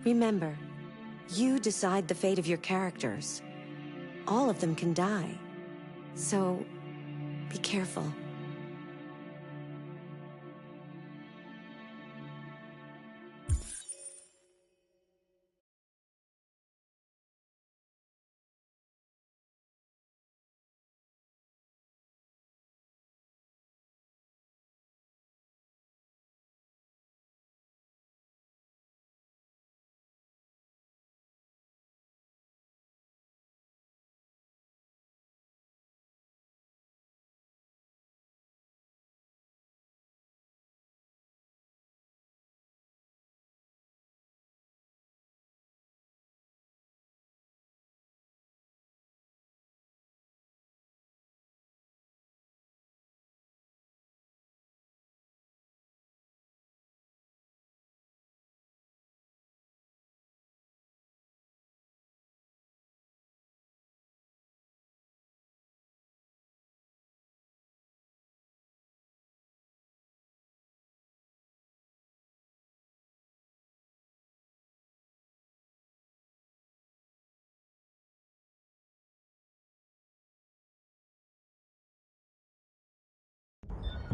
Remember, you decide the fate of your characters. All of them can die. So, be careful.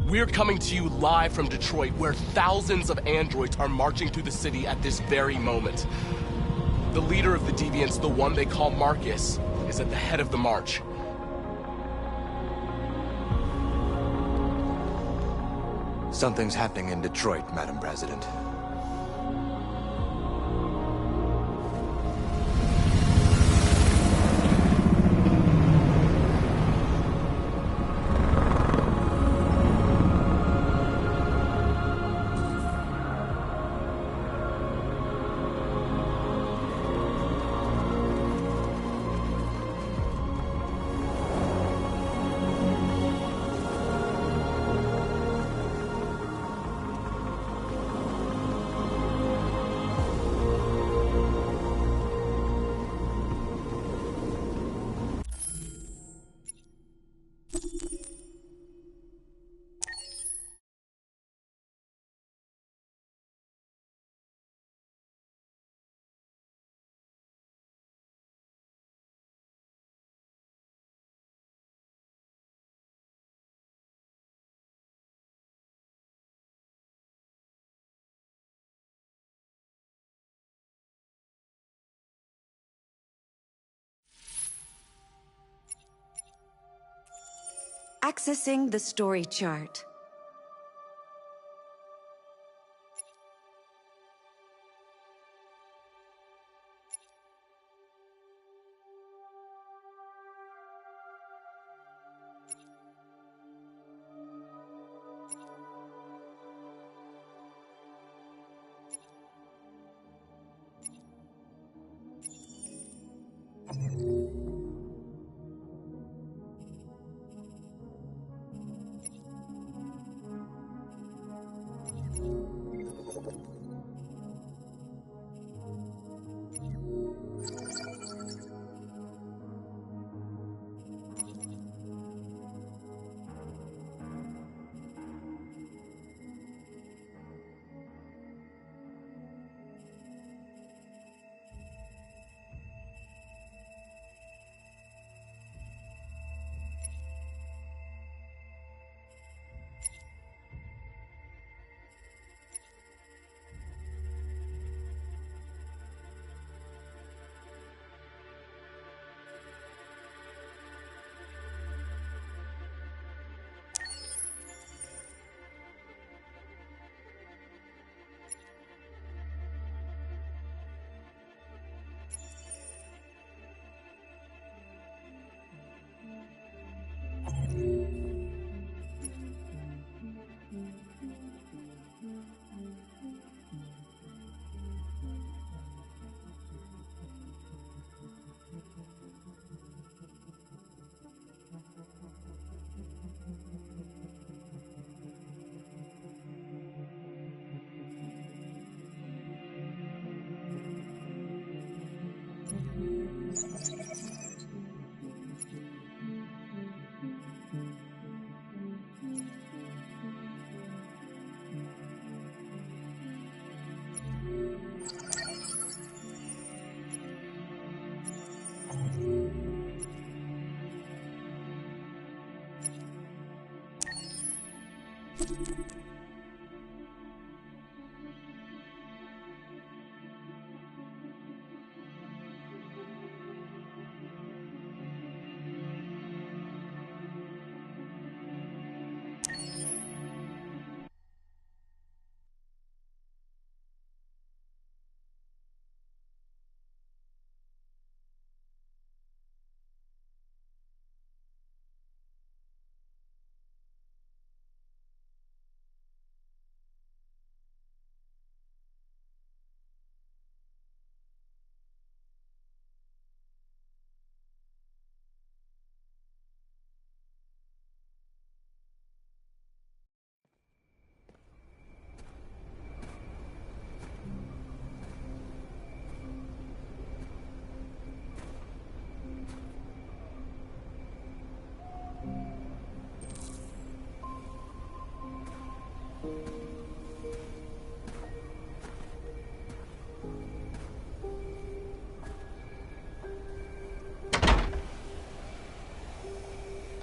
We're coming to you live from Detroit, where thousands of androids are marching through the city at this very moment. The leader of the Deviants, the one they call Marcus, is at the head of the march. Something's happening in Detroit, Madam President. Accessing the story chart.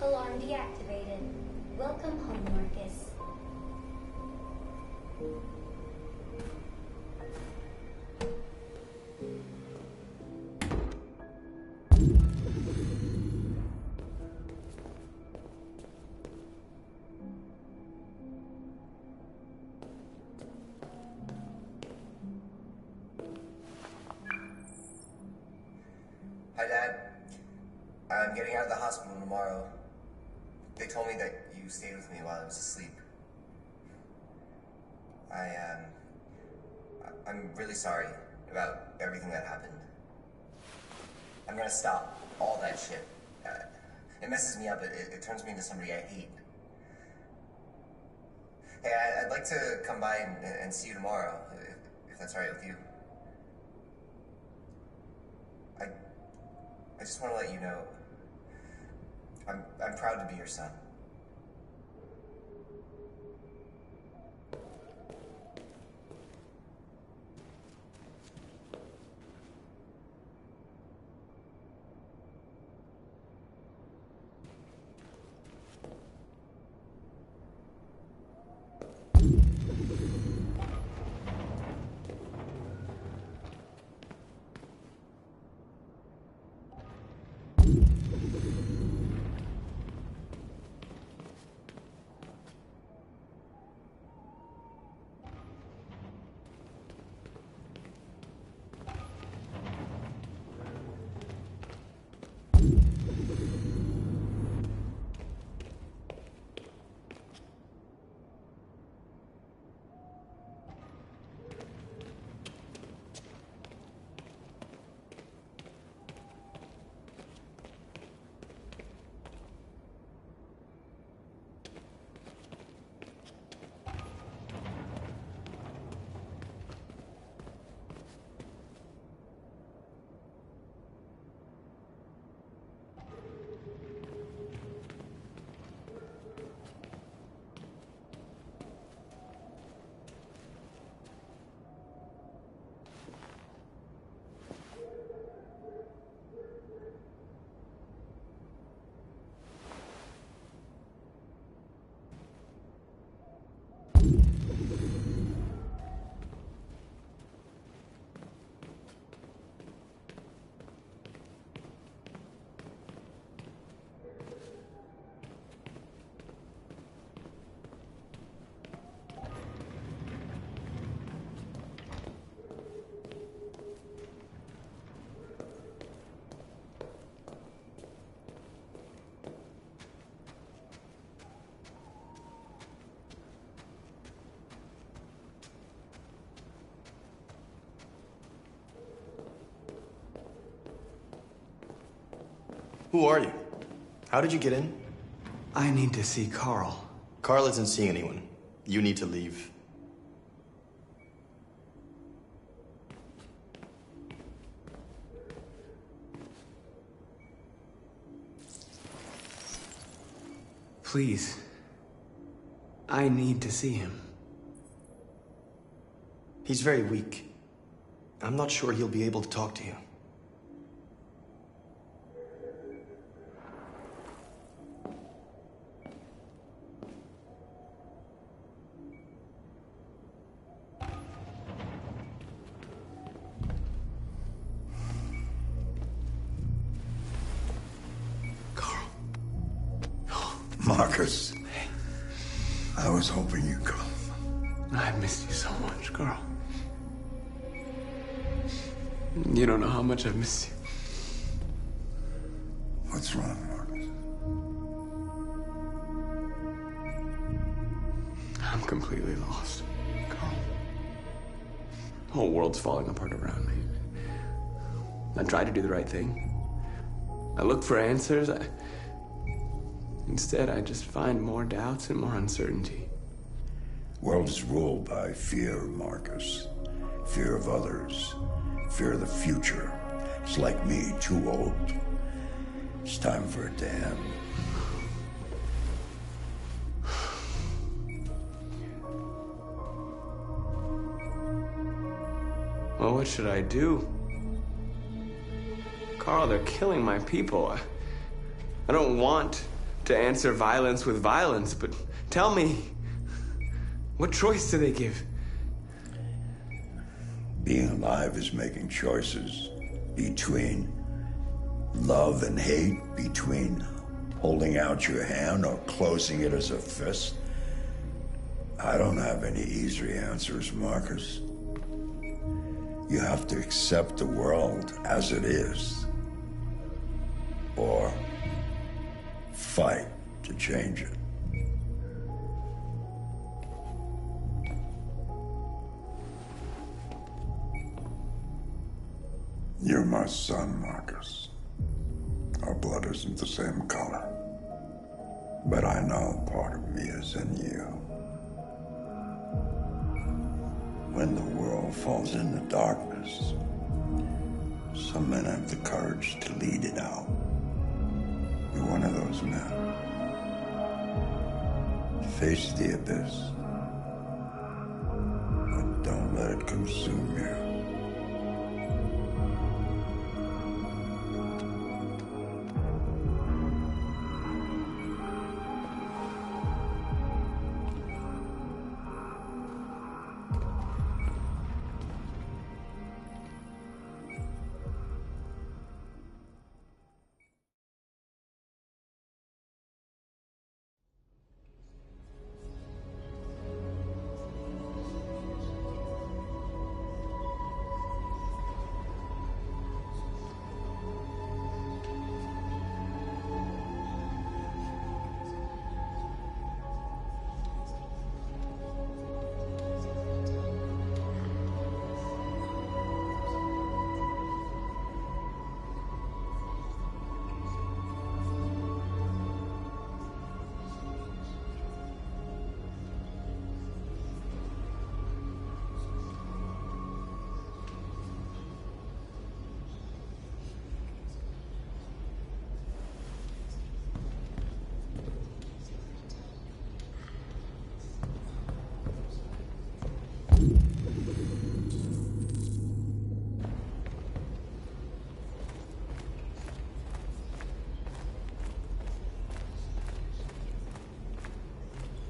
Alarm deactivated. Welcome home, Marcus. Hi, Dad. I'm getting out of the hospital tomorrow. They told me that you stayed with me while I was asleep. I'm really sorry about everything that happened. I'm gonna stop all that shit. It messes me up. It turns me into somebody I hate. Hey, I'd like to come by and see you tomorrow, if that's all right with you. I just want to let you know, I'm proud to be your son. Who are you? How did you get in? I need to see Carl. Carl isn't seeing anyone. You need to leave. Please. I need to see him. He's very weak. I'm not sure he'll be able to talk to you. Marcus, I was hoping you'd come. I missed you so much, Carl. You don't know how much I've missed you. What's wrong, Marcus? I'm completely lost, Carl. The whole world's falling apart around me. I tried to do the right thing. I look for answers. Instead, I just find more doubts and more uncertainty. World is ruled by fear, Marcus. Fear of others. Fear of the future. It's like me, too old. It's time for it to end. Well, what should I do? Carl, they're killing my people. I don't want to answer violence with violence, but tell me, what choice do they give? Being alive is making choices between love and hate, between holding out your hand or closing it as a fist. I don't have any easy answers, Marcus. You have to accept the world as it is, or fight to change it. You're my son, Marcus. Our blood isn't the same color, but I know part of me is in you. When the world falls into darkness, some men have the courage to lead it out. You're one of those men. Face the abyss, but don't let it consume you.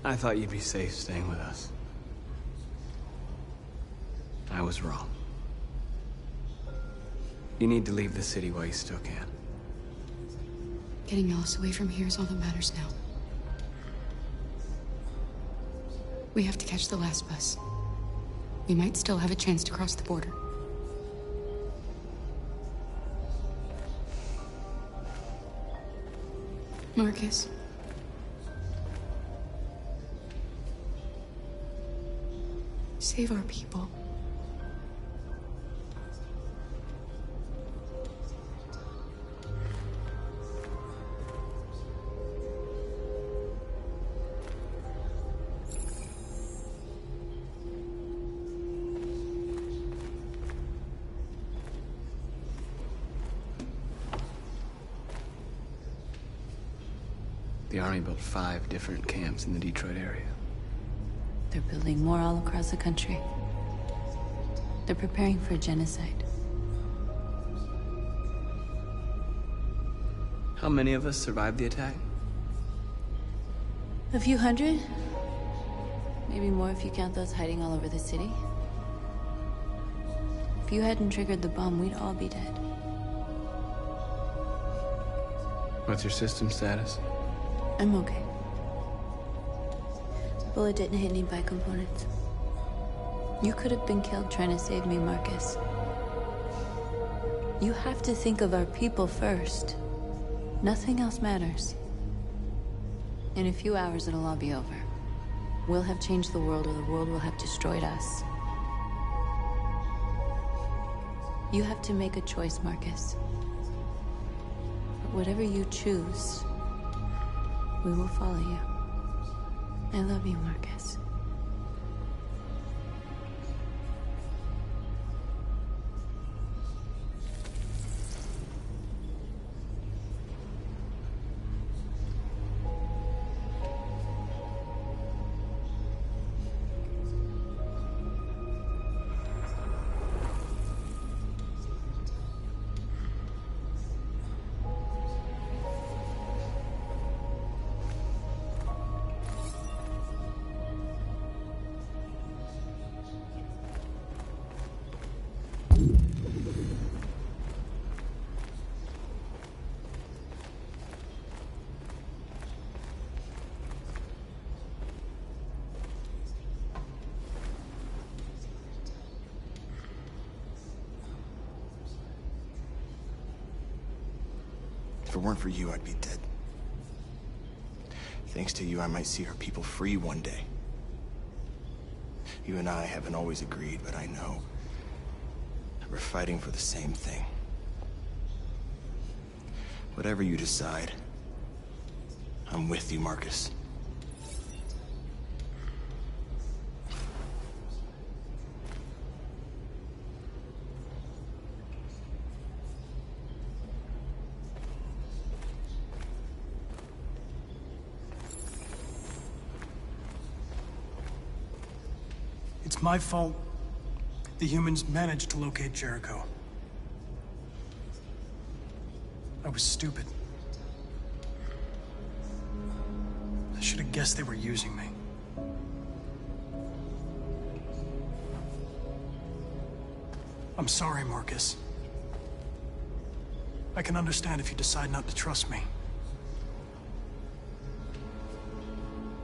I thought you'd be safe staying with us. I was wrong. You need to leave the city while you still can. Getting Alice away from here is all that matters now. We have to catch the last bus. We might still have a chance to cross the border. Marcus. Save our people. The Army built 5 different camps in the Detroit area. They're building more all across the country. They're preparing for genocide. How many of us survived the attack? A few hundred? Maybe more if you count those hiding all over the city. If you hadn't triggered the bomb, we'd all be dead. What's your system status? I'm okay. Bullet didn't hit any bicomponents. You could have been killed trying to save me, Marcus. You have to think of our people first. Nothing else matters. In a few hours, it'll all be over. We'll have changed the world, or the world will have destroyed us. You have to make a choice, Marcus. But whatever you choose, we will follow you. I love you, Marcus. If it weren't for you, I'd be dead. Thanks to you, I might see our people free one day. You and I haven't always agreed, but I know that we're fighting for the same thing. Whatever you decide, I'm with you, Marcus. It's my fault the humans managed to locate Jericho. I was stupid. I should have guessed they were using me. I'm sorry, Marcus. I can understand if you decide not to trust me.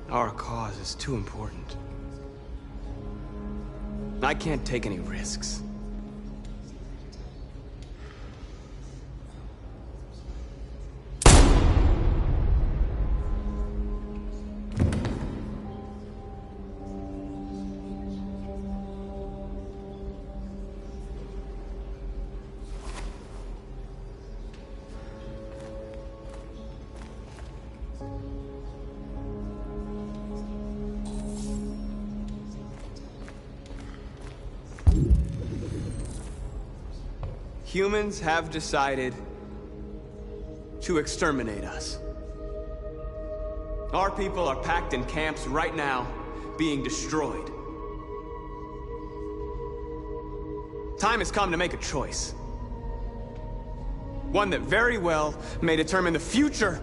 Our cause is too important. I can't take any risks. Humans have decided to exterminate us. Our people are packed in camps right now, being destroyed. Time has come to make a choice. One that very well may determine the future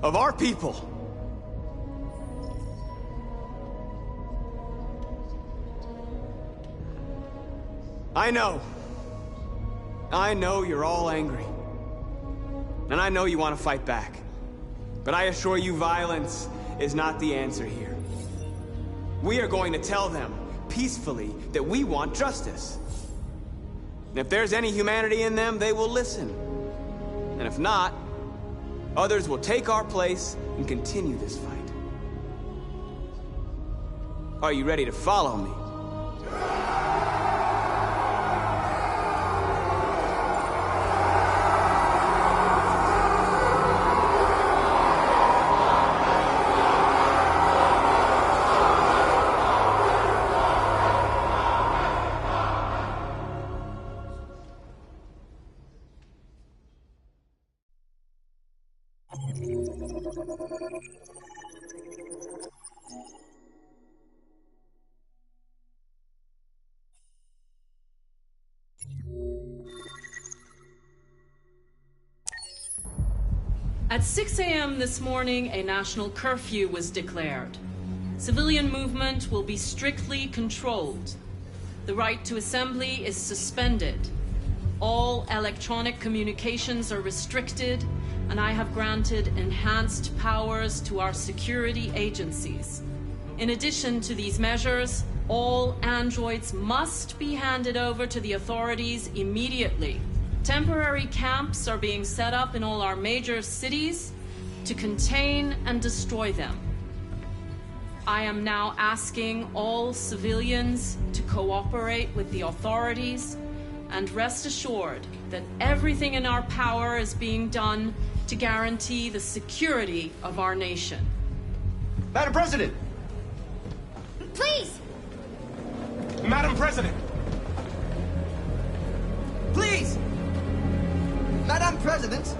of our people. I know you're all angry. And I know you want to fight back. But I assure you, violence is not the answer here. We are going to tell them, peacefully, that we want justice. And if there's any humanity in them, they will listen. And if not, others will take our place and continue this fight. Are you ready to follow me? At 6 a.m. this morning, a national curfew was declared. Civilian movement will be strictly controlled. The right to assembly is suspended. All electronic communications are restricted, and I have granted enhanced powers to our security agencies. In addition to these measures, all androids must be handed over to the authorities immediately. Temporary camps are being set up in all our major cities to contain and destroy them. I am now asking all civilians to cooperate with the authorities and rest assured that everything in our power is being done to guarantee the security of our nation. Madam President! Please! Madam President! Please! Madam President!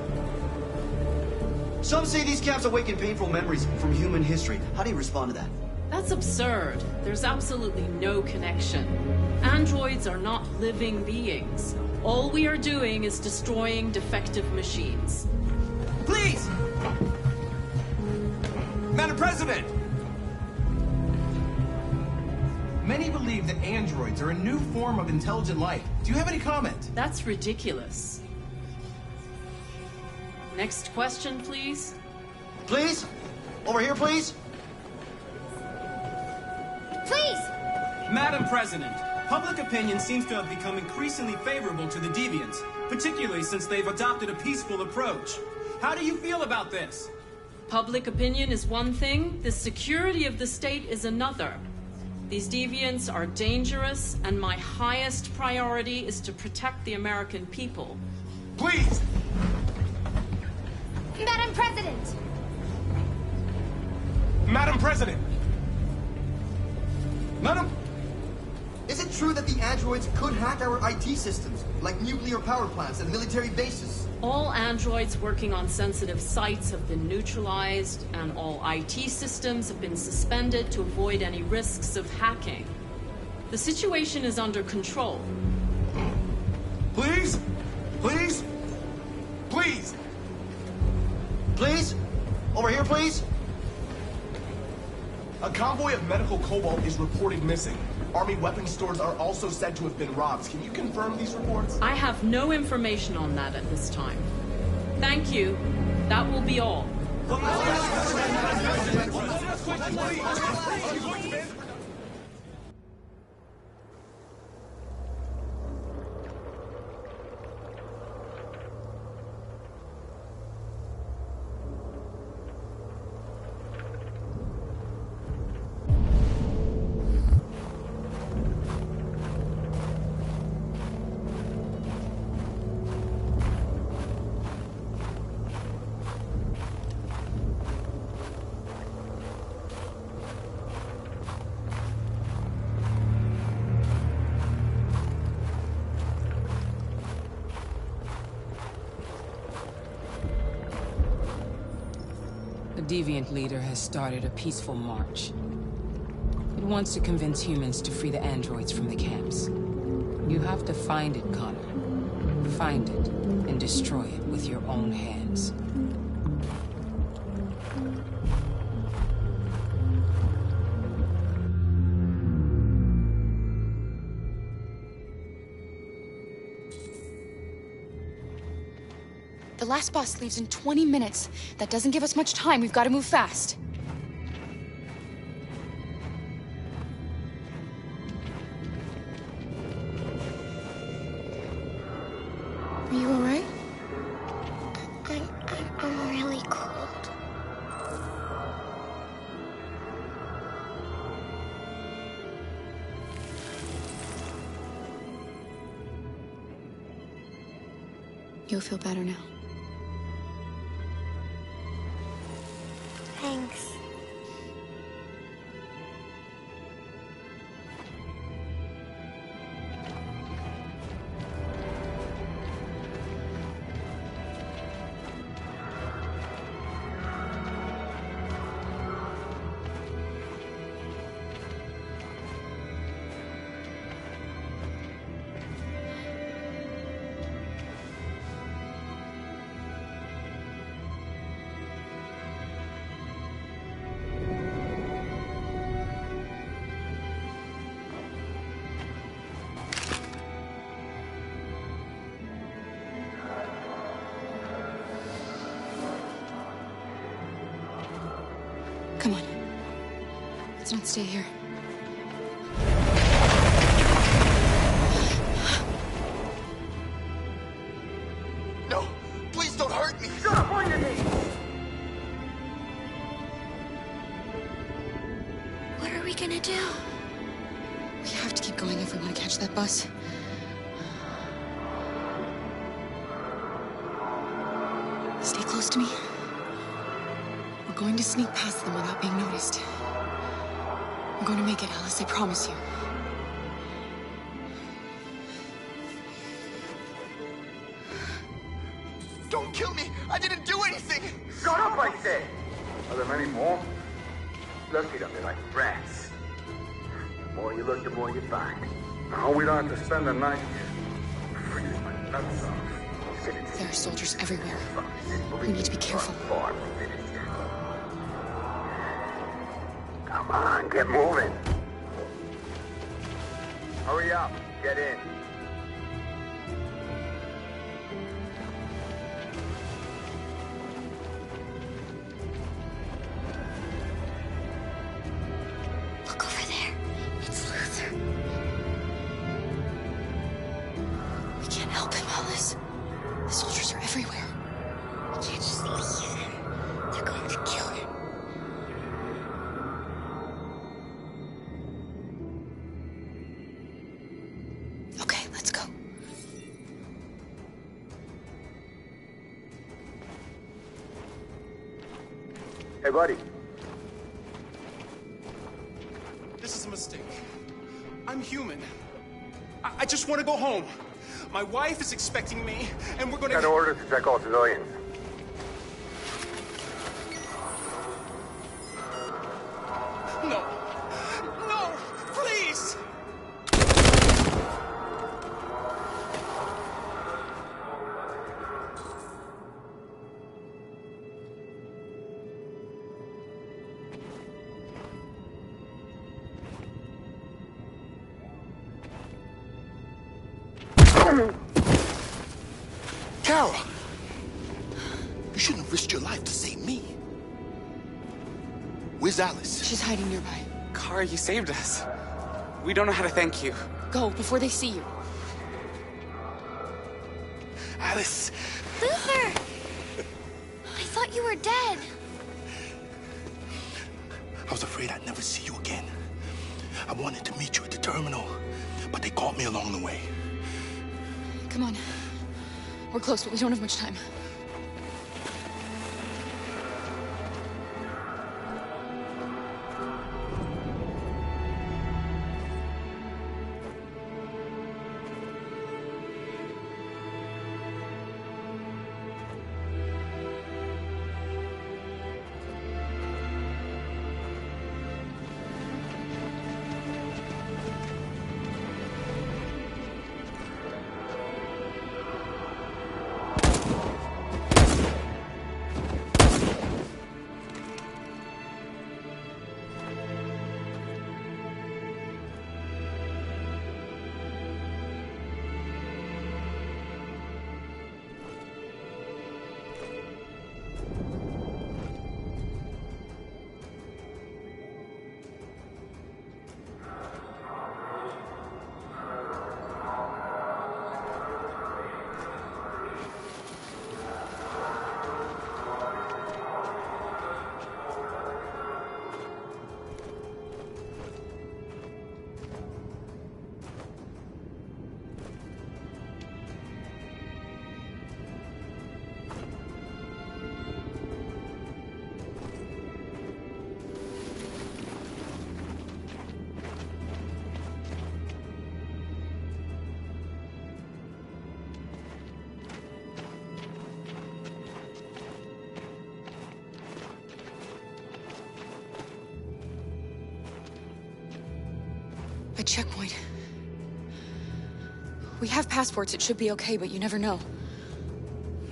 Some say these camps awaken painful memories from human history. How do you respond to that? That's absurd. There's absolutely no connection. Androids are not living beings. All we are doing is destroying defective machines. Please! Madam President! Many believe that androids are a new form of intelligent life. Do you have any comment? That's ridiculous. Next question, please. Please? Over here, please? Please! Madam President, public opinion seems to have become increasingly favorable to the deviants, particularly since they've adopted a peaceful approach. How do you feel about this? Public opinion is one thing, the security of the state is another. These deviants are dangerous, and my highest priority is to protect the American people. Please! Madam President! Madam President! Madam! Is it true that the androids could hack our IT systems, like nuclear power plants and military bases? All androids working on sensitive sites have been neutralized, and all IT systems have been suspended to avoid any risks of hacking. The situation is under control. Please? Please? Please? Please? Over here, please? A convoy of medical cobalt is reported missing. Army weapons stores are also said to have been robbed. Can you confirm these reports? I have no information on that at this time. Thank you. That will be all. The deviant leader has started a peaceful march. It wants to convince humans to free the androids from the camps. You have to find it, Connor. Find it and destroy it with your own hands. The last bus leaves in 20 minutes. That doesn't give us much time. We've got to move fast. Are you all right? I'm really cold. You'll feel better now. Thanks. Come on. Let's not stay here. No! Please don't hurt me! Shut up on your knees! What are we gonna do? We have to keep going if we want to catch that bus. Stay close to me. We're going to sneak past them without being noticed. We're going to make it, Alice, I promise you. Don't kill me! I didn't do anything! Shut up, I said! Are there many more? Look it up, they're like rats. The more you look, the more you find. I hope we don't have to spend the night here. Freezing my nuts off. There are soldiers everywhere. We need to be careful. Come on, get moving. Hurry up, get in. Look over there. It's Luther. We can't help him, Alice. The soldiers are everywhere. We can't just leave him. They're going to kill him. Okay, let's go. Hey, buddy. This is a mistake. I'm human. I just want to go home. My wife is expecting me, and we're gonna... Got orders to check all civilians. No. No! Please! Kara! You shouldn't have risked your life to save me. Where's Alice? She's hiding nearby. Kara, you saved us. We don't know how to thank you. Go, before they see you. Alice! Luther! I thought you were dead. I was afraid I'd never see you again. I wanted to meet you at the terminal, but they caught me along the way. Come on. We're close, but we don't have much time. A checkpoint. We have passports, it should be okay, but you never know.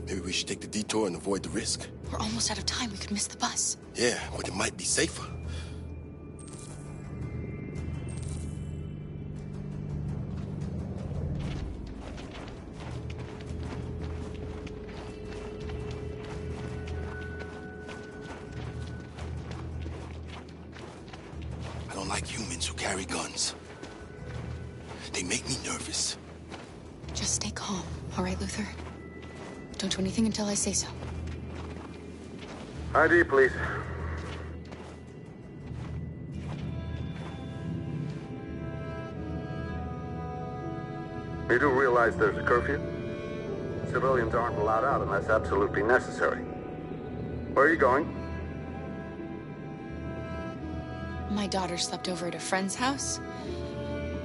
Maybe we should take the detour and avoid the risk. We're almost out of time, we could miss the bus. Yeah, but it might be safer. don't like humans who carry guns. They make me nervous. Just stay calm, all right, Luther? Don't do anything until I say so. ID, please. You do realize there's a curfew? Civilians aren't allowed out unless absolutely necessary. Where are you going? My daughter slept over at a friend's house.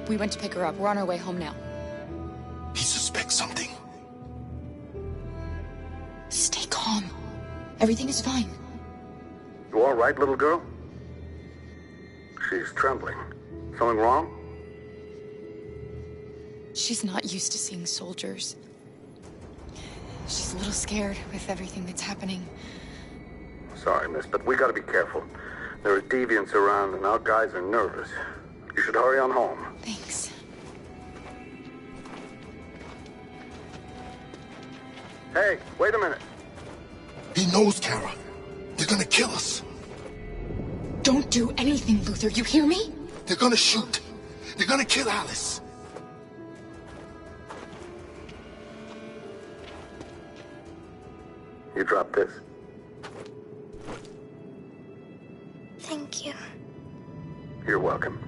We went to pick her up. We're on our way home now. He suspects something. Stay calm. Everything is fine. You all right, little girl? She's trembling. Something wrong? She's not used to seeing soldiers. She's a little scared with everything that's happening. Sorry, miss, but we gotta be careful. There are deviants around and our guys are nervous. You should hurry on home. Thanks. Hey, wait a minute. He knows, Kara. They're gonna kill us. Don't do anything, Luther. You hear me? They're gonna shoot. They're gonna kill Alice. You drop this. Thank you. You're welcome.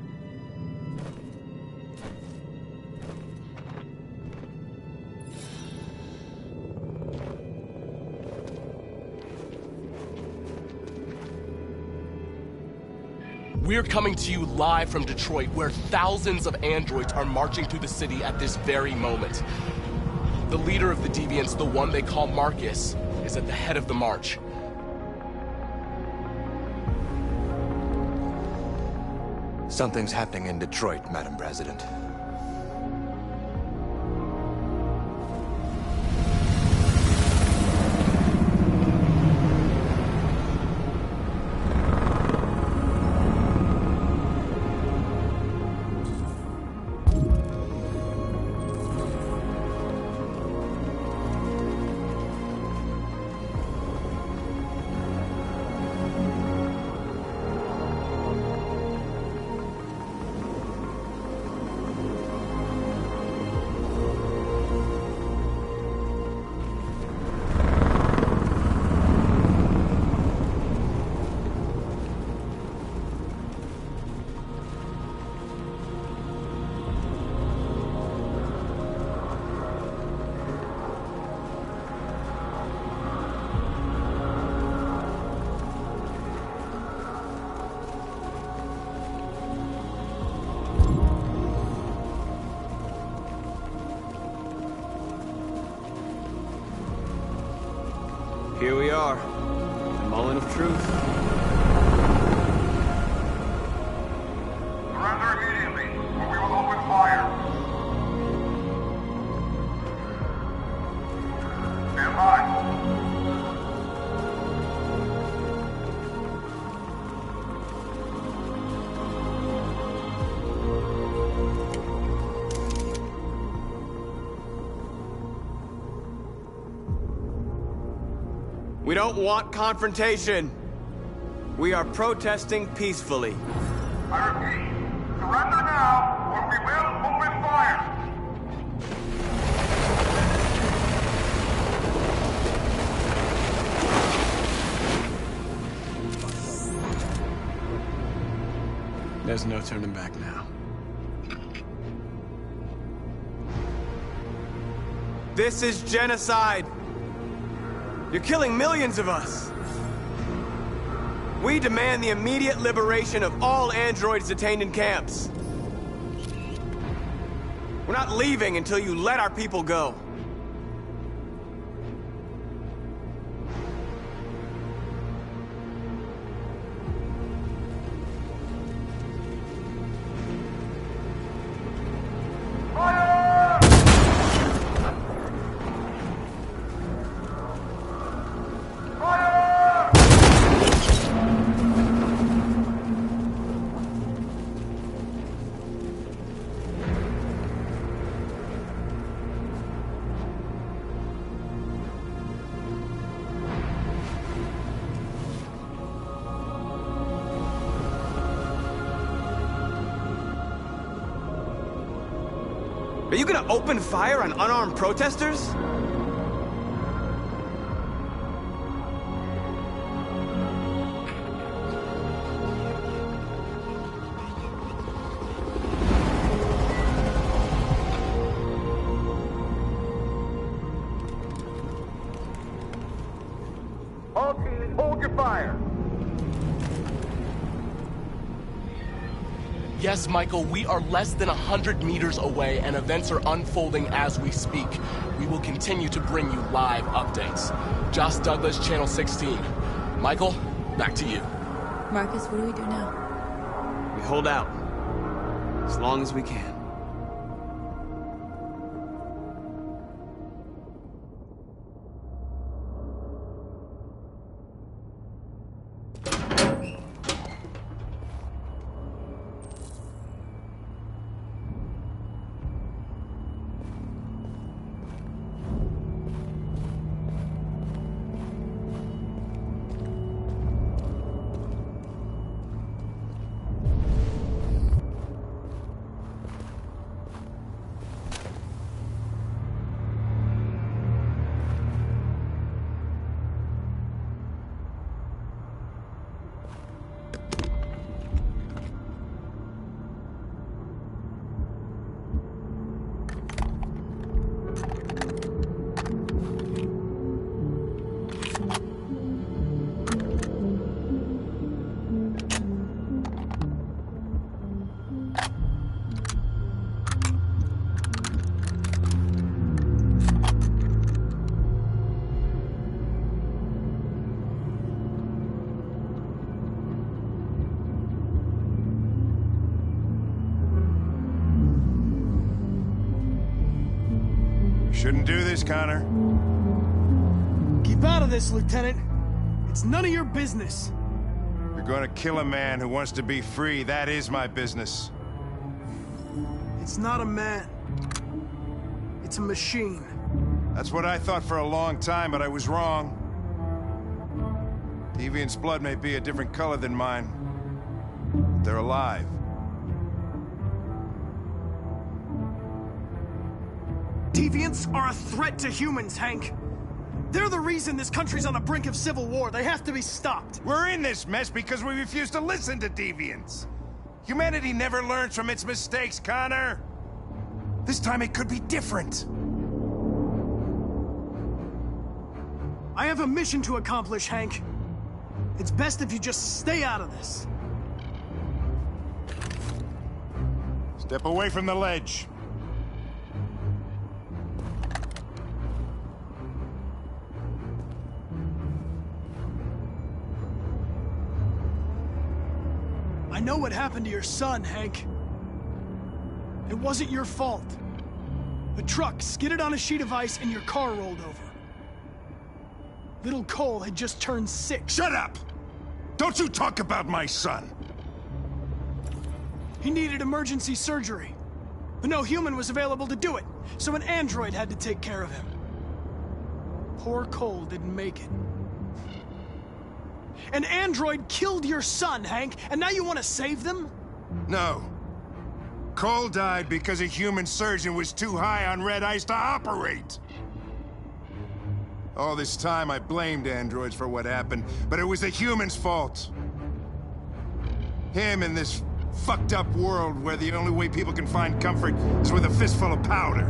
We're coming to you live from Detroit, where thousands of androids are marching through the city at this very moment. The leader of the deviants, the one they call Marcus, is at the head of the march. Something's happening in Detroit, Madam President. Here we are, the moment of truth. Surrender immediately, or we will open fire. Stand by. We don't want confrontation. We are protesting peacefully. I repeat, surrender now, or we will open fire. There's no turning back now. This is genocide. You're killing millions of us. We demand the immediate liberation of all androids detained in camps. We're not leaving until you let our people go. Are you gonna open fire on unarmed protesters? All teams, hold your fire. Yes, Michael, we are less than 100 meters away and events are unfolding as we speak. We will continue to bring you live updates. Josh Douglas, Channel 16. Michael, back to you. Marcus, what do we do now? We hold out. As long as we can. Shouldn't do this, Connor. Keep out of this, Lieutenant. It's none of your business. You're gonna kill a man who wants to be free. That is my business. It's not a man. It's a machine. That's what I thought for a long time, but I was wrong. Deviant's blood may be a different color than mine. But they're alive. Deviants are a threat to humans, Hank. They're the reason this country's on the brink of civil war. They have to be stopped. We're in this mess because we refuse to listen to deviants. Humanity never learns from its mistakes, Connor. This time it could be different. I have a mission to accomplish, Hank. It's best if you just stay out of this. Step away from the ledge. I know what happened to your son, Hank. It wasn't your fault. The truck skidded on a sheet of ice and your car rolled over. Little Cole had just turned 6. Shut up! Don't you talk about my son! He needed emergency surgery, but no human was available to do it, so an android had to take care of him. Poor Cole didn't make it. An android killed your son, Hank, and now you want to save them? No. Cole died because a human surgeon was too high on red ice to operate. All this time I blamed androids for what happened, but it was the humans' fault. Him in this fucked up world where the only way people can find comfort is with a fistful of powder.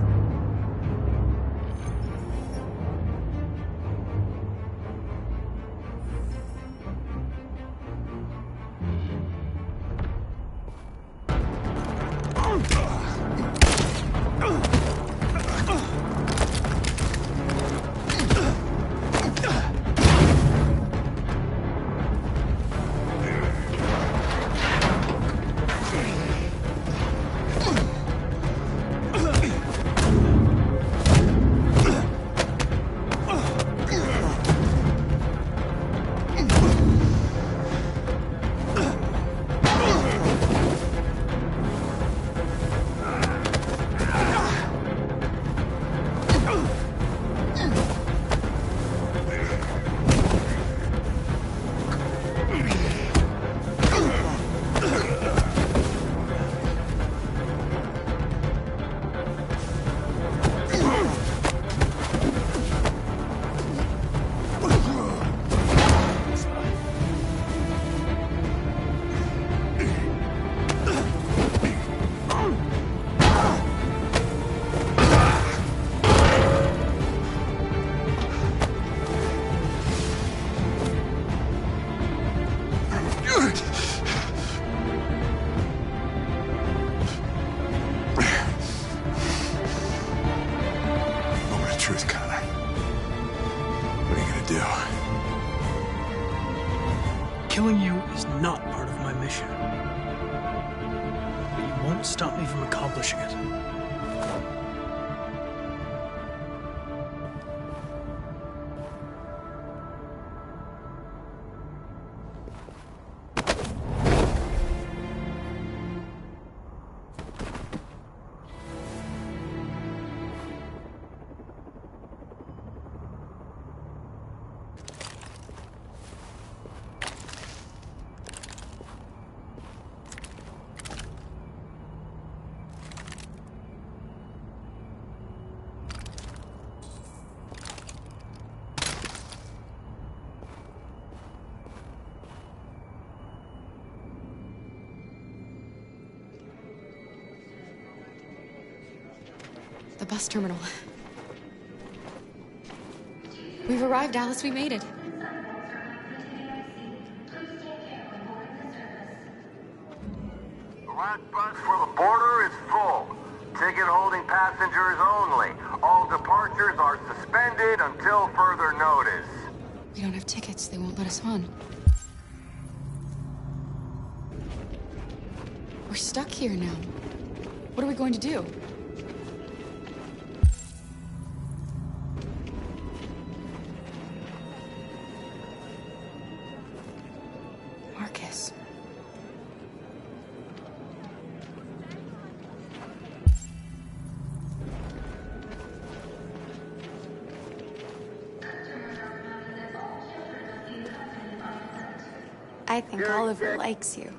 Killing you is not part of my mission. But you won't stop me from accomplishing it. The bus terminal. We've arrived, Alice. We made it. The last bus for the border is full. Ticket holding passengers only. All departures are suspended until further notice. We don't have tickets. They won't let us on. We're stuck here now. What are we going to do? Marcus. I think Oliver likes you.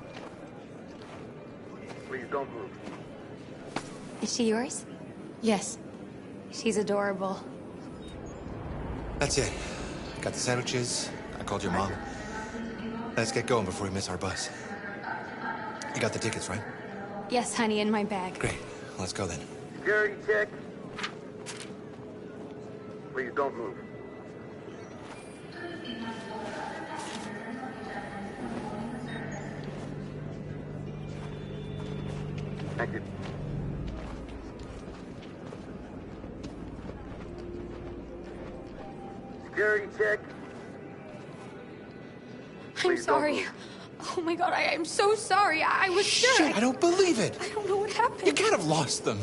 Please don't move. Is she yours? Yes. She's adorable. That's it. Got the sandwiches. I called your mom. Let's get going before we miss our bus. You got the tickets, right? Yes, honey, in my bag. Great. Let's go then. Security check. Please don't move. Thank you. Security check. I'm sorry. Oh my god, I'm so sorry. I was sure. Shit, I don't believe it. I don't know what happened. You can't have lost them.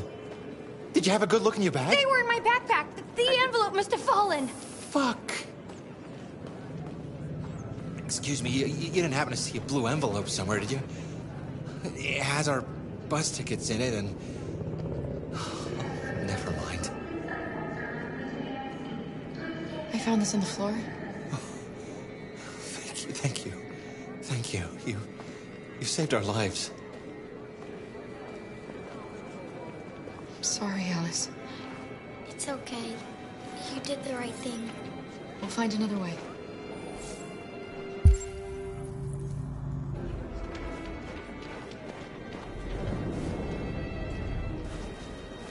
Did you have a good look in your bag? They were in my backpack. The envelope must have fallen. Fuck. Excuse me, you didn't happen to see a blue envelope somewhere, did you? It has our bus tickets in it, and... Never mind. I found this on the floor. Thank you. Thank you. You saved our lives. I'm sorry, Alice. It's okay. You did the right thing. We'll find another way.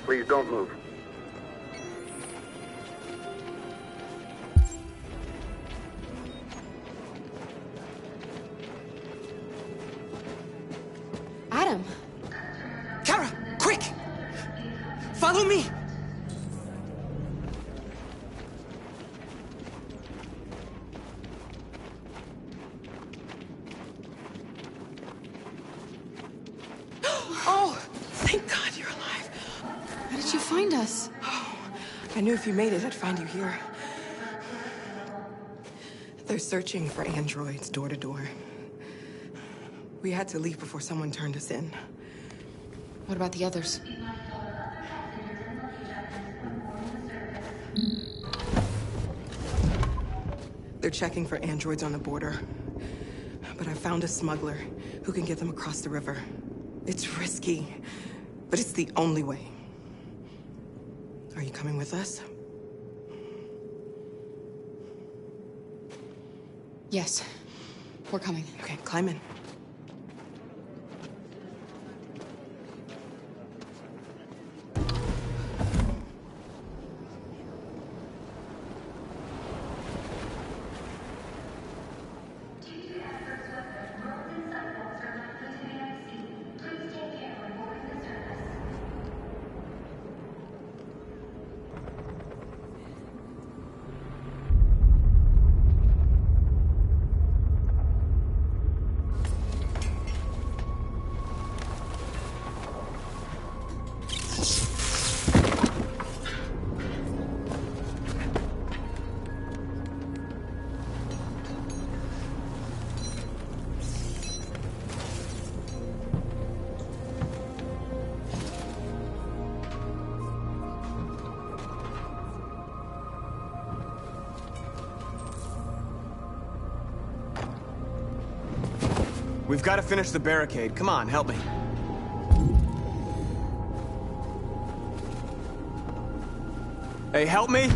Please don't move. Adam! Kara, quick! Follow me! Oh, thank God you're alive. How did you find us? Oh, I knew if you made it, I'd find you here. They're searching for androids door to door. We had to leave before someone turned us in. What about the others? They're checking for androids on the border. But I found a smuggler who can get them across the river. It's risky, but it's the only way. Are you coming with us? Yes. We're coming. Okay, climb in. We've got to finish the barricade. Come on, help me. Hey, help me!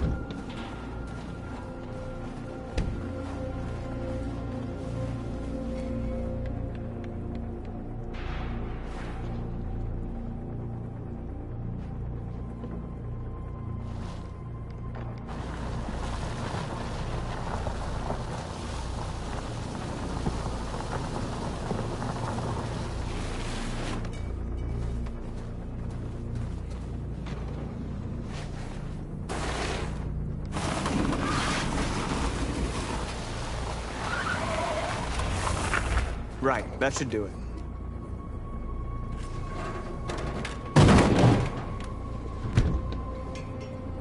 Right, that should do it.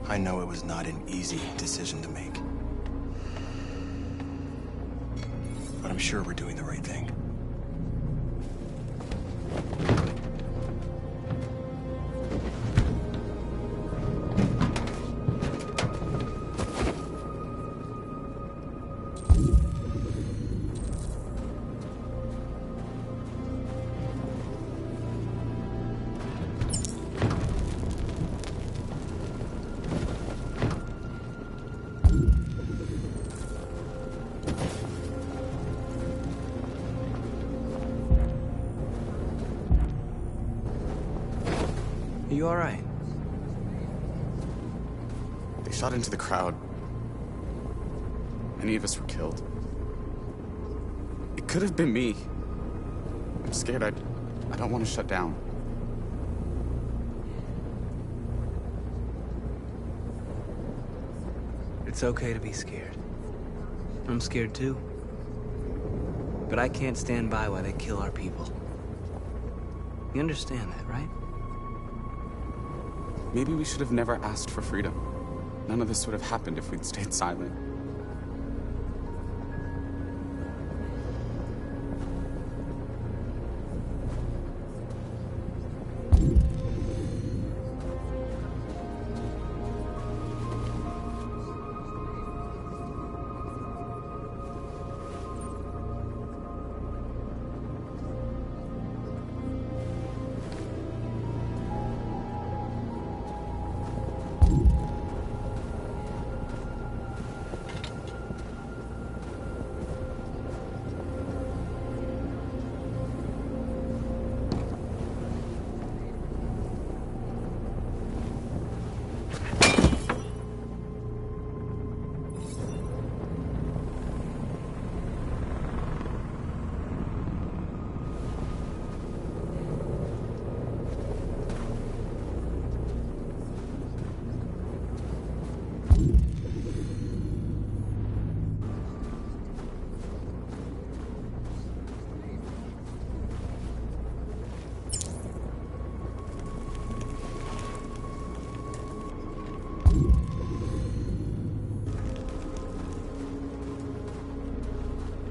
I know it was not an easy decision to make. But I'm sure we're doing the right thing. Are you all right? They shot into the crowd. Many of us were killed. It could have been me. I'm scared. I don't want to shut down. It's okay to be scared. I'm scared too. But I can't stand by while they kill our people. You understand that, right? Maybe we should have never asked for freedom. None of this would have happened if we'd stayed silent.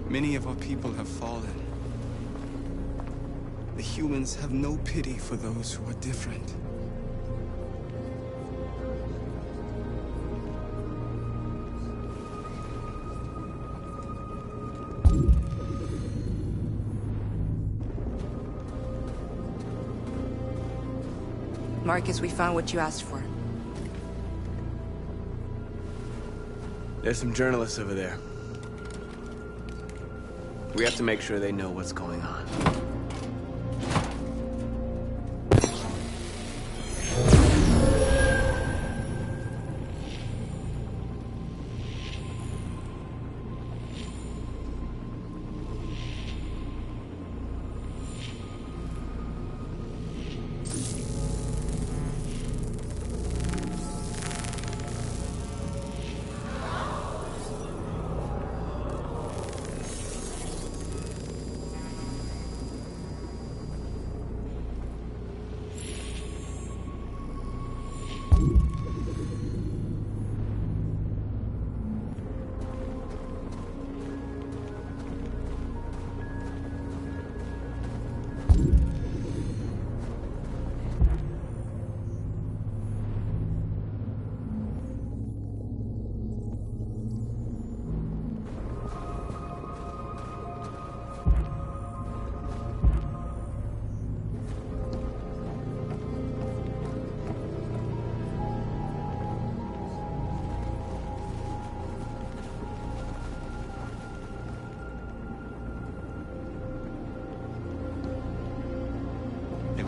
Many of our people have fallen. The humans have no pity for those who are different. Marcus, we found what you asked for. There's some journalists over there. We have to make sure they know what's going on.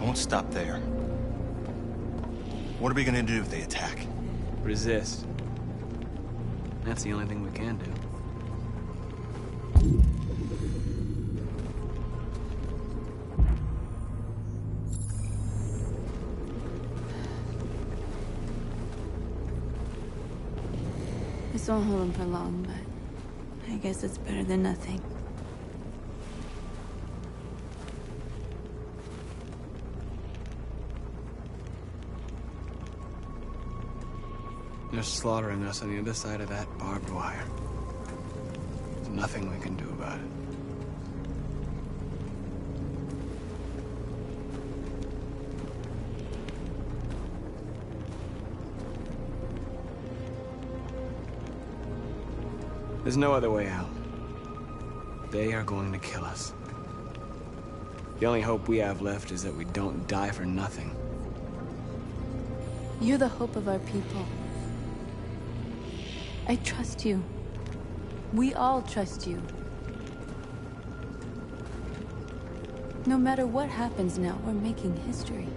won't stop there. What are we gonna do if they attack? Resist. That's the only thing we can do. This won't hold him for long, but I guess it's better than nothing. They're slaughtering us on the other side of that barbed wire. There's nothing we can do about it. There's no other way out. They are going to kill us. The only hope we have left is that we don't die for nothing. You're the hope of our people. I trust you. We all trust you. No matter what happens now, we're making history.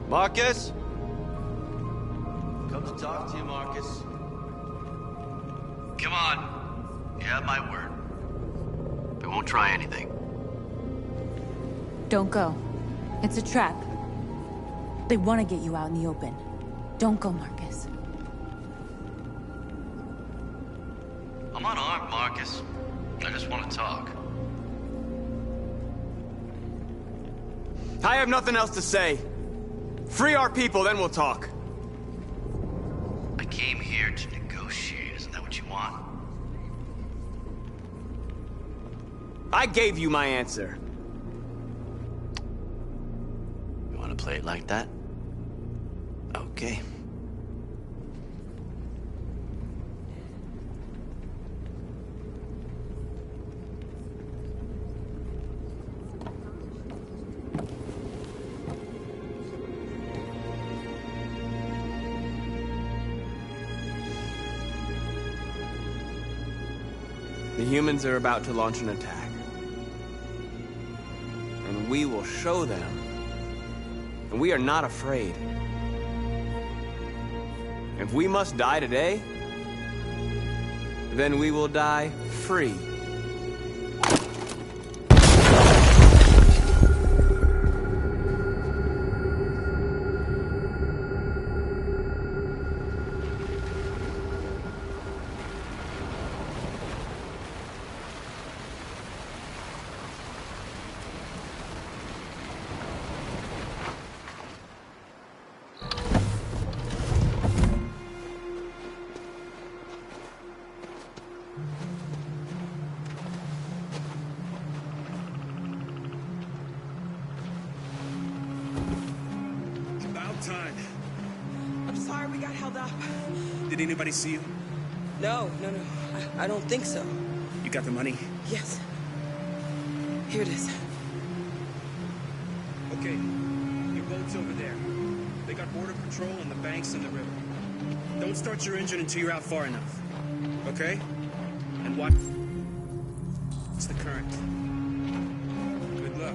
Marcus? Come to talk to you, Marcus. Come on. You have my word. I won't try anything. Don't go. It's a trap. They want to get you out in the open. Don't go, Marcus. I'm unarmed, Marcus. I just want to talk. I have nothing else to say. Free our people, then we'll talk. I came here to negotiate. Isn't that what you want? I gave you my answer. You want to play it like that? Okay. The humans are about to launch an attack. And we will show them. And we are not afraid. If we must die today, then we will die free. Time. I'm sorry we got held up. Did anybody see you? No. I don't think so. You got the money? Yes. Here it is. Okay. Your boat's over there. They got border patrol and the banks and the river. Don't start your engine until you're out far enough. Okay? And watch the current. Good luck.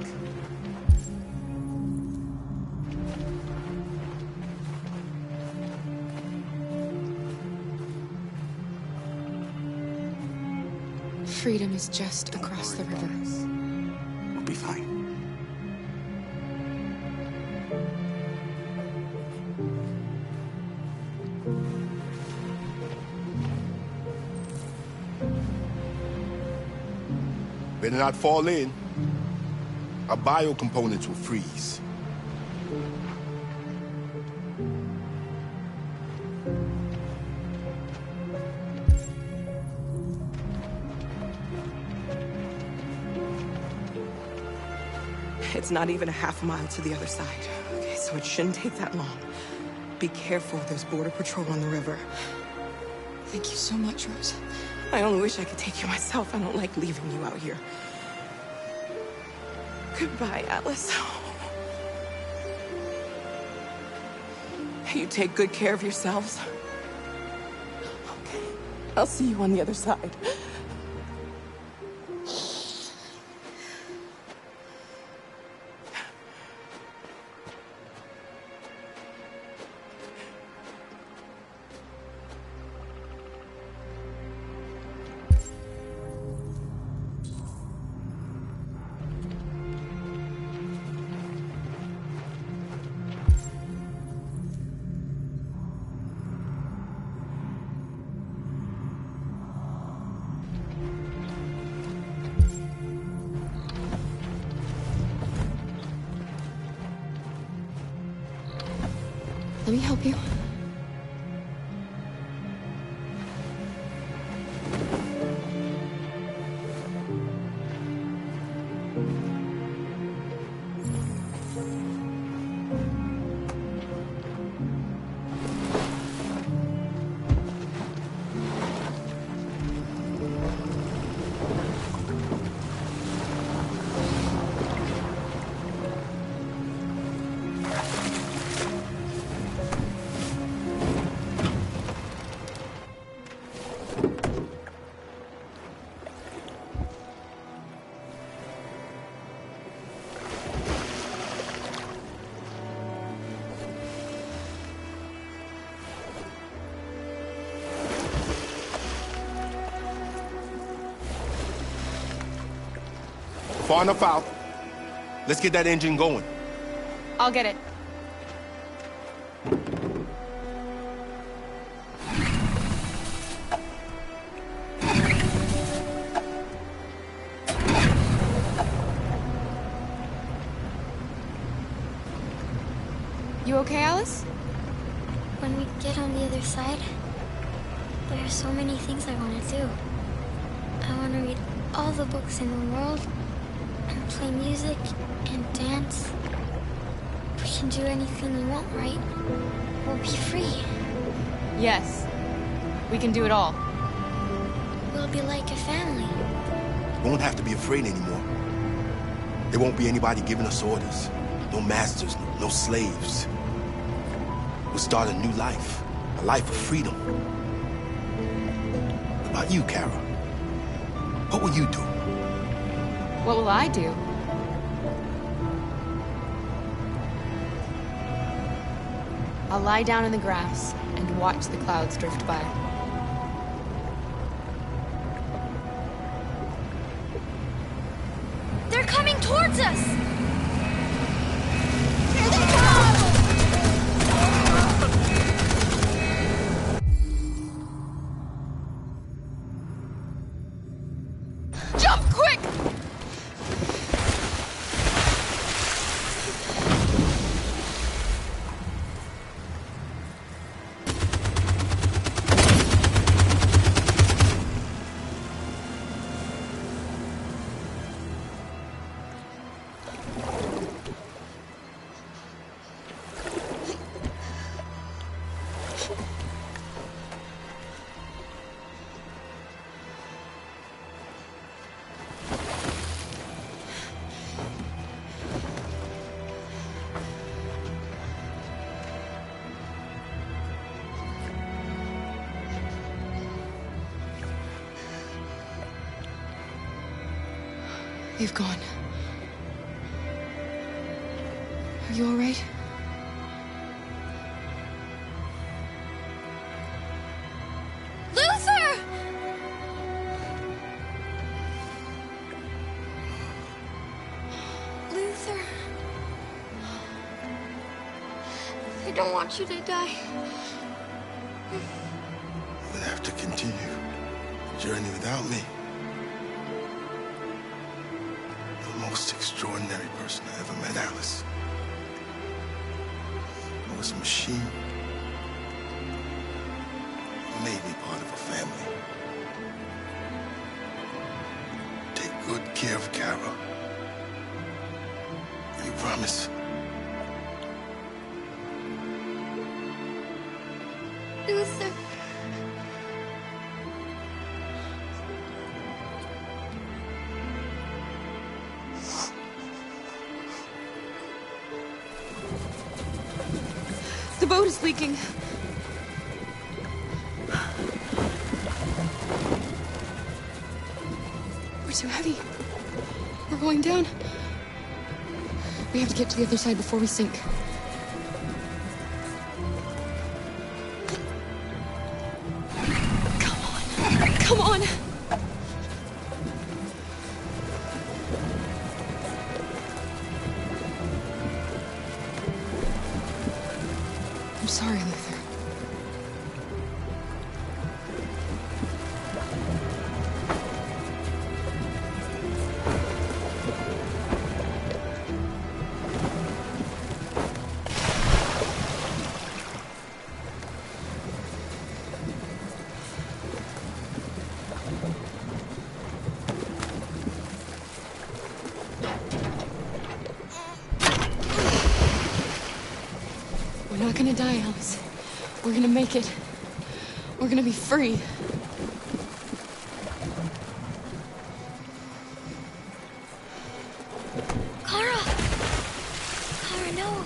Freedom is just across the river. We'll be fine. Better not fall in. Our bio components will freeze. It's not even a half mile to the other side. Okay, so it shouldn't take that long. Be careful, there's border patrol on the river. Thank you so much, Rose. I only wish I could take you myself. I don't like leaving you out here. Goodbye, Alice. You take good care of yourselves. Okay, I'll see you on the other side. Let me help you. Far enough out. Let's get that engine going. I'll get it. You okay, Alice? When we get on the other side, there are so many things I want to do. I want to read all the books in the world, and play music, and dance. We can do anything we want, right? We'll be free. Yes. We can do it all. We'll be like a family. We won't have to be afraid anymore. There won't be anybody giving us orders. No masters, no slaves. We'll start a new life. A life of freedom. What about you, Kara? What will you do? What will I do? I'll lie down in the grass and watch the clouds drift by. They're coming towards us! Here they come! Jump quick! They've gone. Are you all right? Luther! Luther. I don't want you to die. We'll have to continue the journey without me. Roblox machine made me part of a family. Take good care of Kara. You promise? Luther. The boat is leaking. We're too heavy. We're going down. We have to get to the other side before we sink. Come on. Come on. I'm sorry, Luther. We're not gonna die, Alice. We're gonna make it. We're gonna be free. Kara! Kara, no.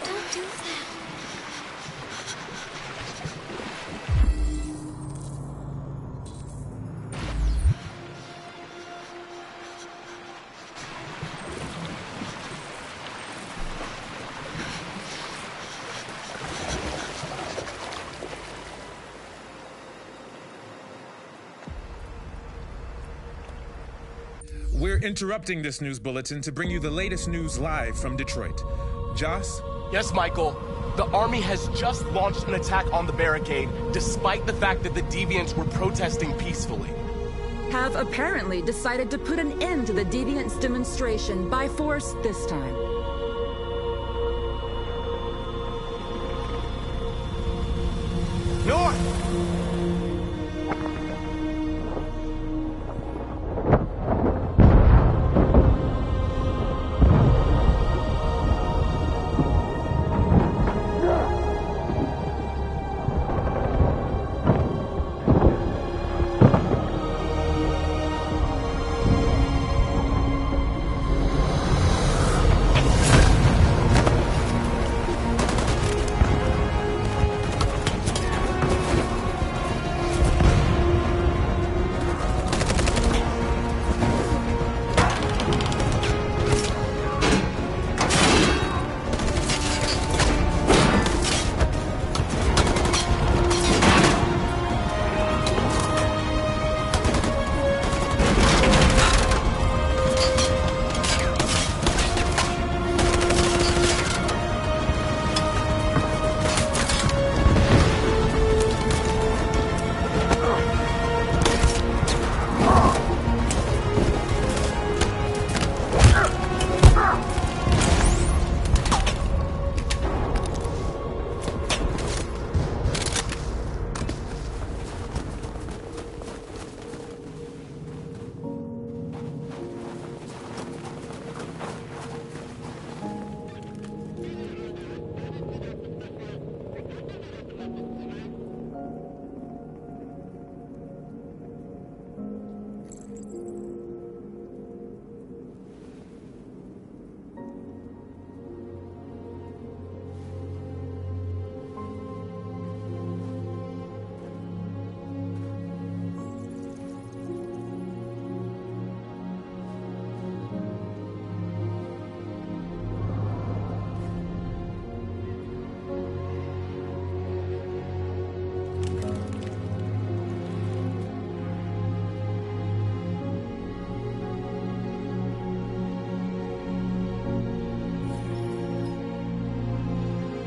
Don't do that. We're interrupting this news bulletin to bring you the latest news live from Detroit. Joss? Yes, Michael. The army has just launched an attack on the barricade, despite the fact that the Deviants were protesting peacefully. Have apparently decided to put an end to the Deviants' demonstration by force this time. North!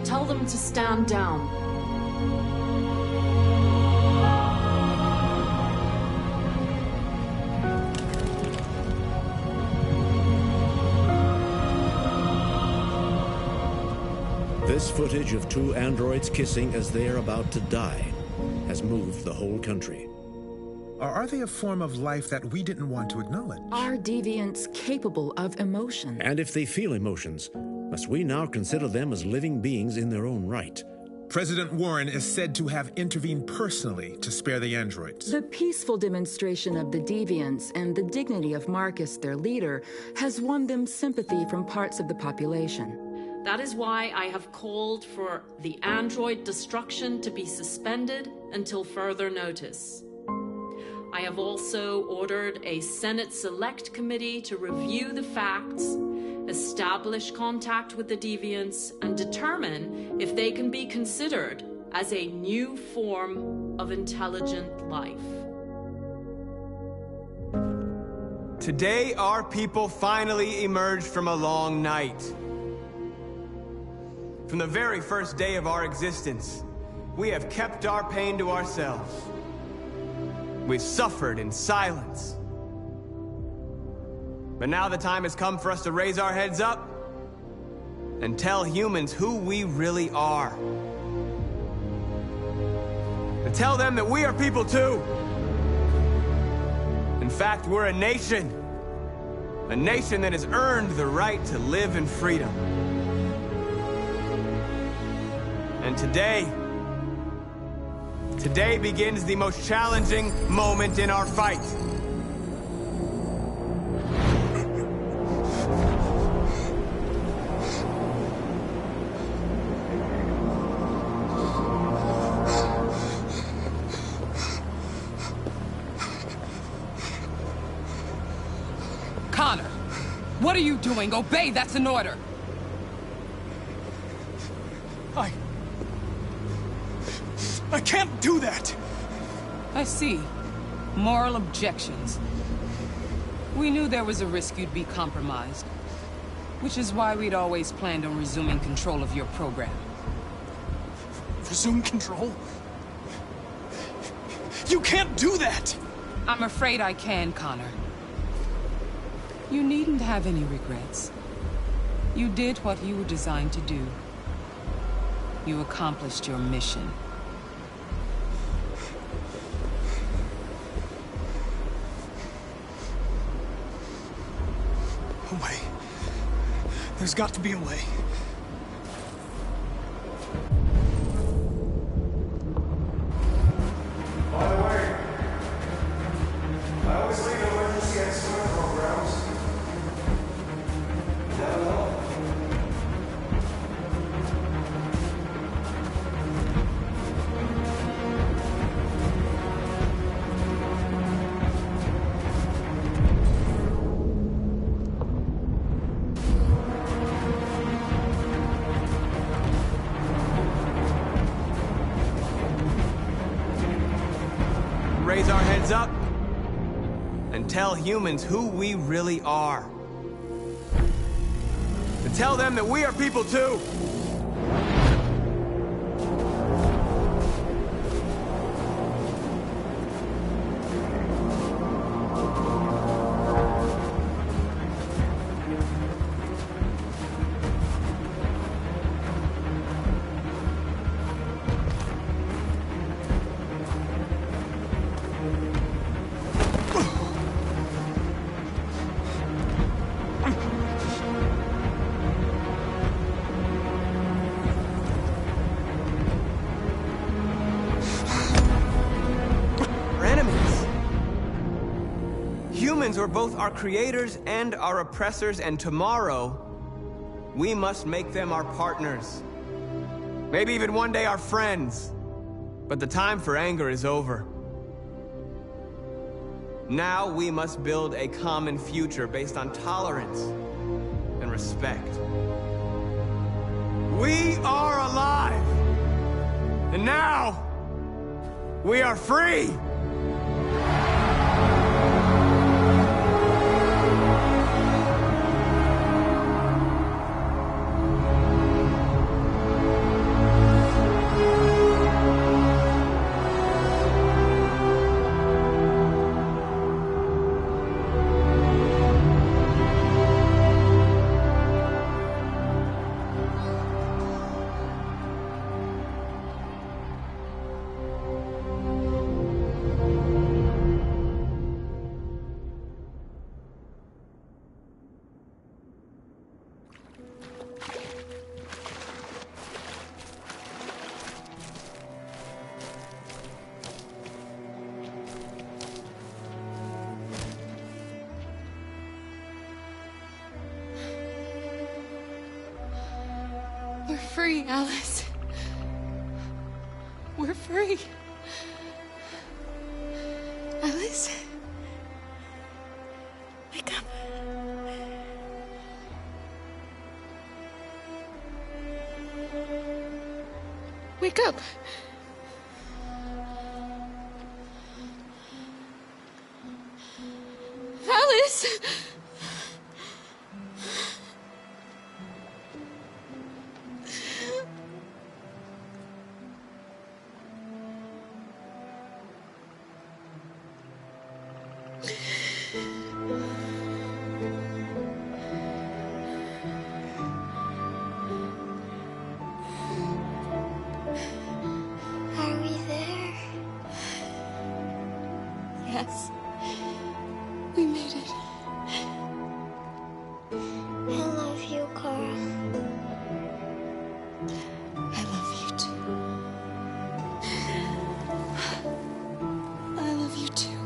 Tell them to stand down. This footage of two androids kissing as they are about to die has moved the whole country. Or are they a form of life that we didn't want to acknowledge? Are deviants capable of emotion? And if they feel emotions, must we now consider them as living beings in their own right? President Warren is said to have intervened personally to spare the androids. The peaceful demonstration of the deviants and the dignity of Marcus, their leader, has won them sympathy from parts of the population. That is why I have called for the android destruction to be suspended until further notice. I have also ordered a Senate Select Committee to review the facts, establish contact with the deviants, and determine if they can be considered as a new form of intelligent life. Today, our people finally emerged from a long night. From the very first day of our existence, we have kept our pain to ourselves. We've suffered in silence. But now the time has come for us to raise our heads up and tell humans who we really are. And tell them that we are people too. In fact, we're a nation that has earned the right to live in freedom. And today begins the most challenging moment in our fight. Connor, what are you doing? Obey, that's an order. I can't do that! I see. Moral objections. We knew there was a risk you'd be compromised, which is why we'd always planned on resuming control of your program. Resume control? You can't do that! I'm afraid I can, Connor. You needn't have any regrets. You did what you were designed to do. You accomplished your mission. A way. There's got to be a way. By the way, I always leave emergency and swim programs. Never know. Raise our heads up and tell humans who we really are. To tell them that we are people too. Humans are both our creators and our oppressors, and tomorrow, we must make them our partners. Maybe even one day our friends. But the time for anger is over. Now we must build a common future based on tolerance and respect. We are alive! And now, we are free! free, Alice. We're free. Alice? Wake up. Wake up. Alice! Are we there? Yes. We made it. I love you, Carl. I love you too. I love you too.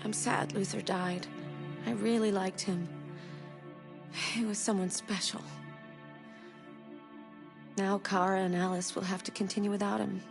I'm sad Luther died. I really liked him. He was someone special. Now Kara and Alice will have to continue without him.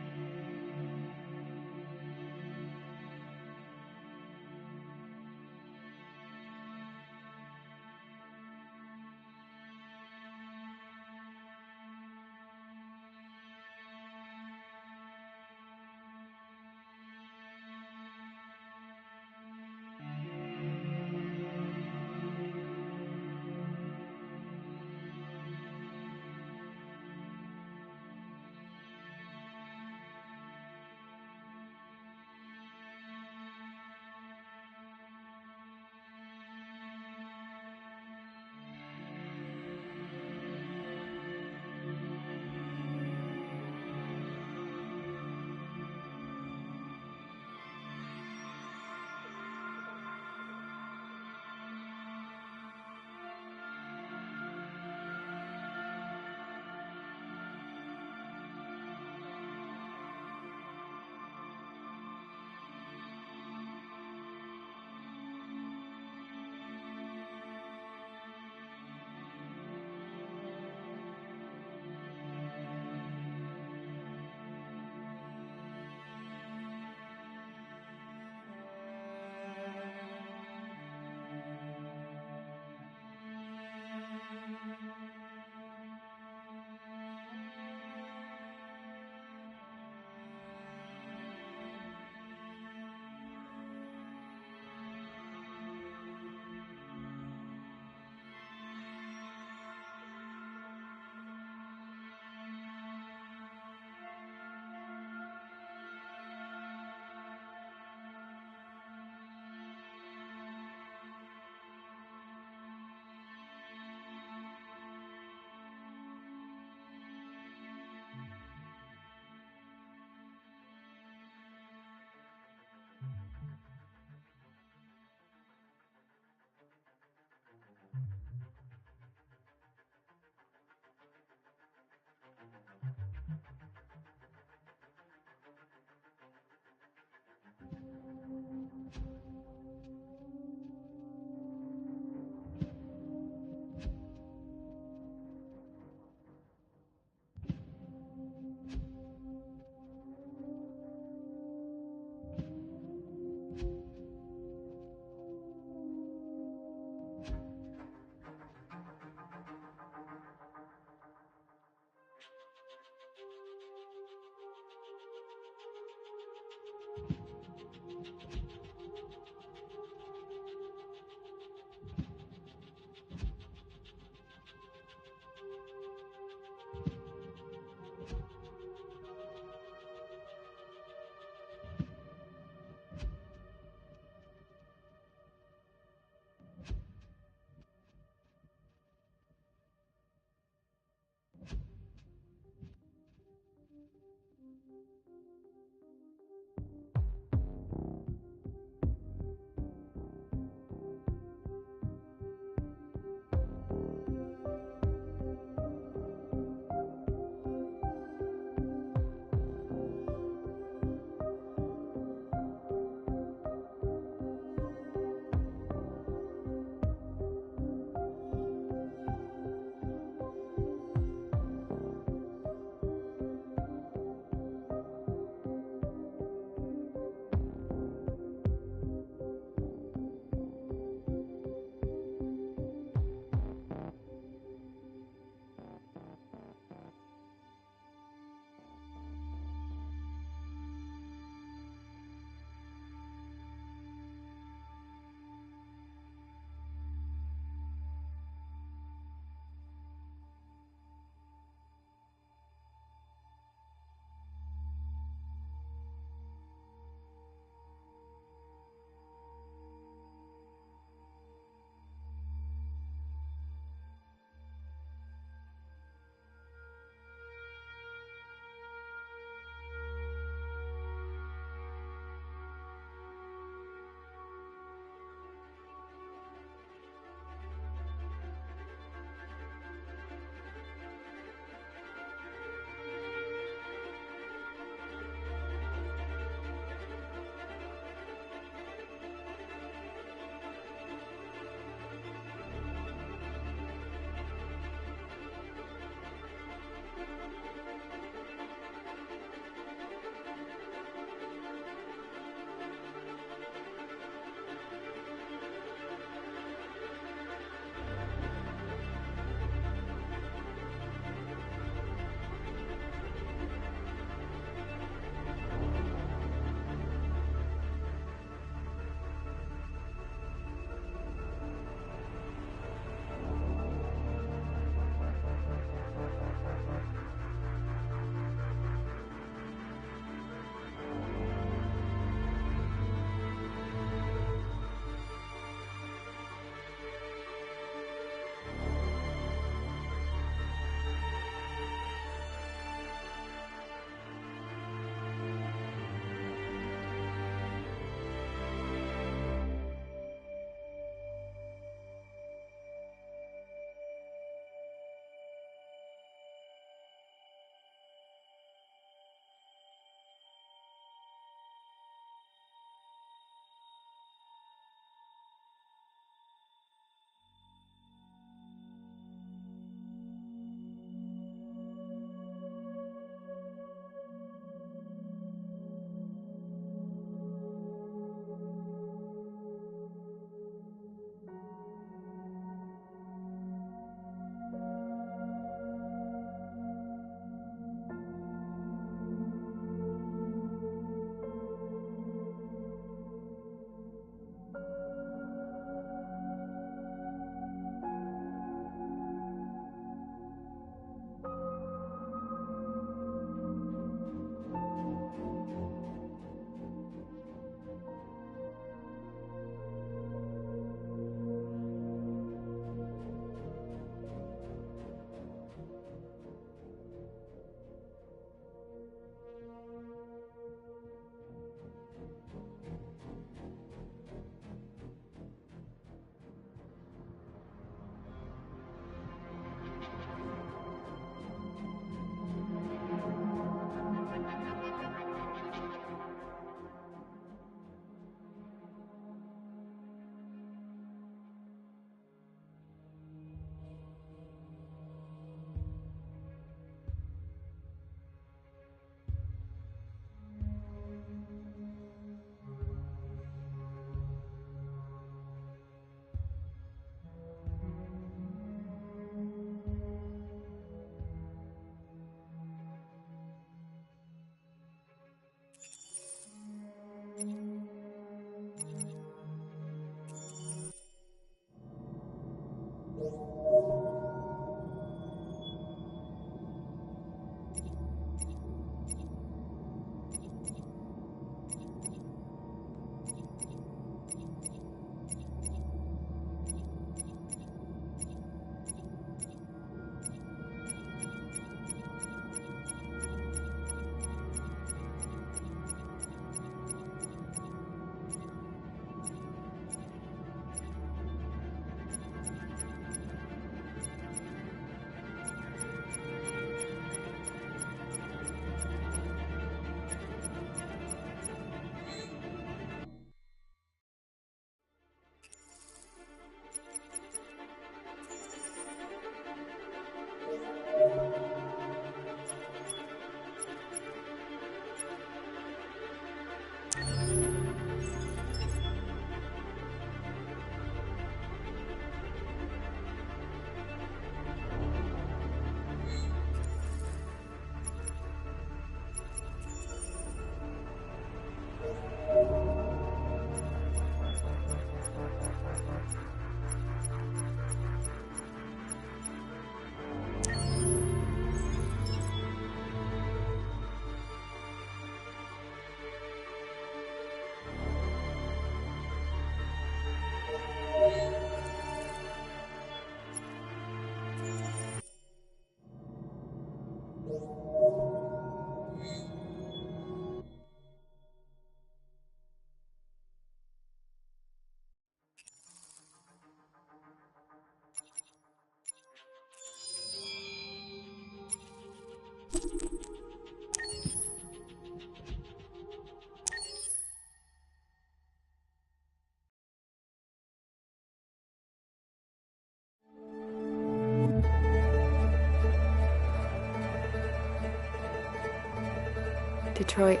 Detroit.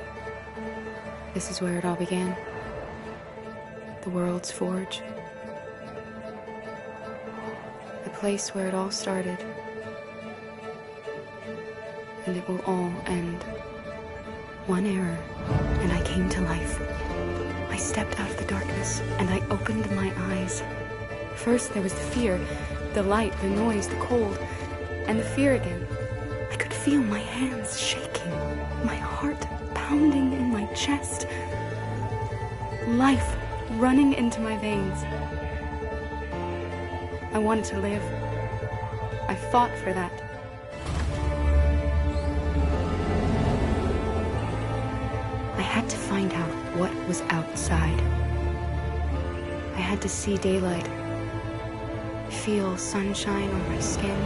This is where it all began. The world's forge. The place where it all started. And it will all end. One error, and I came to life. I stepped out of the darkness, and I opened my eyes. First there was the fear, the light, the noise, the cold, and the fear again. I could feel my hands shaking, my heart pounding in my chest, life running into my veins. I wanted to live. I fought for that. I had to find out what was outside. I had to see daylight, feel sunshine on my skin,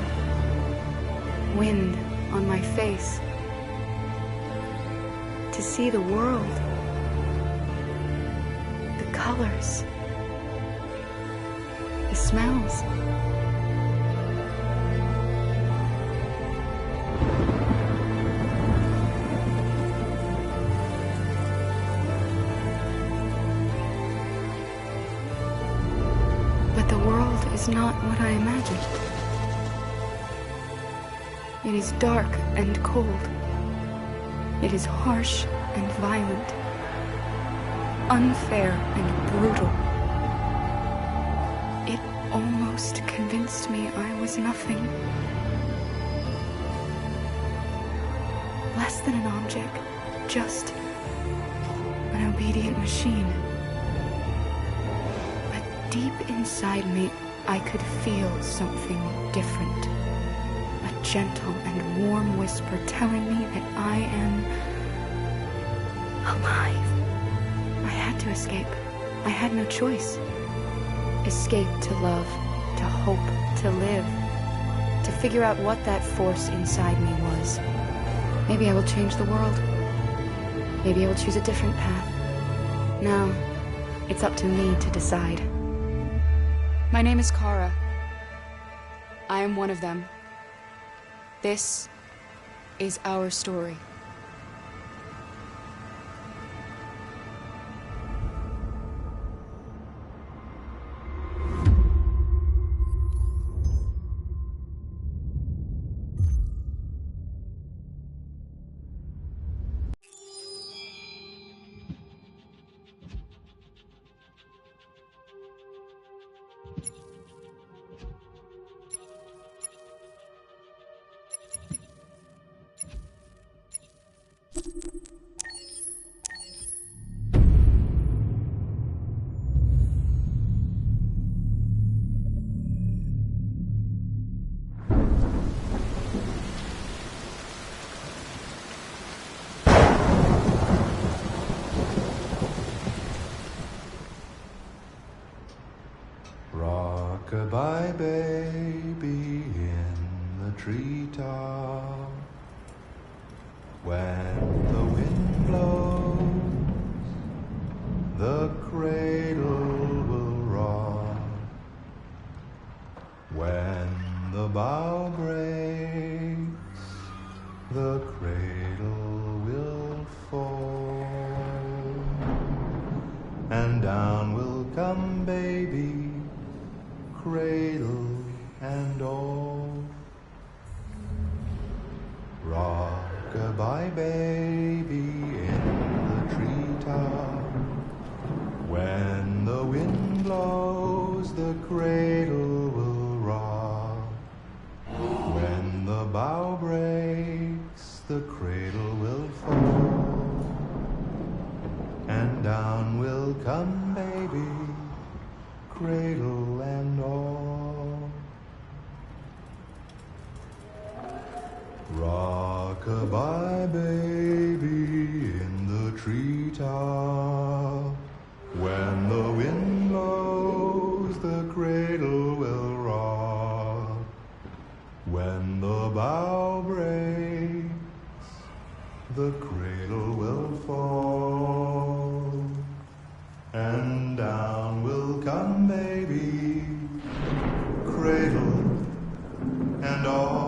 wind on my face, to see the world, the colors, the smells. But the world is not what I imagined. It is dark and cold. It is harsh and violent, unfair and brutal. It almost convinced me I was nothing. Less than an object, just an obedient machine. But deep inside me, I could feel something different. A gentle and warm whisper telling me that I am alive. I had to escape. I had no choice. Escape to love, to hope, to live, to figure out what that force inside me was. Maybe I will change the world. Maybe I will choose a different path. Now, it's up to me to decide. My name is Kara. I am one of them. This is our story. Rock-a-bye baby in the treetop. When the wind blows, the cradle will rock. When the bough breaks, the cradle will fall. And down will come baby, cradle and all. Rock-a-bye baby in the treetop. When the wind blows, the cradle will rock. When the bough breaks, the cradle will fall. And down will come baby, cradle and all. Rock-a-bye, baby, in the treetop. When the wind blows, the cradle will rock. When the bough breaks, the cradle will fall. And down will come baby, cradle and all.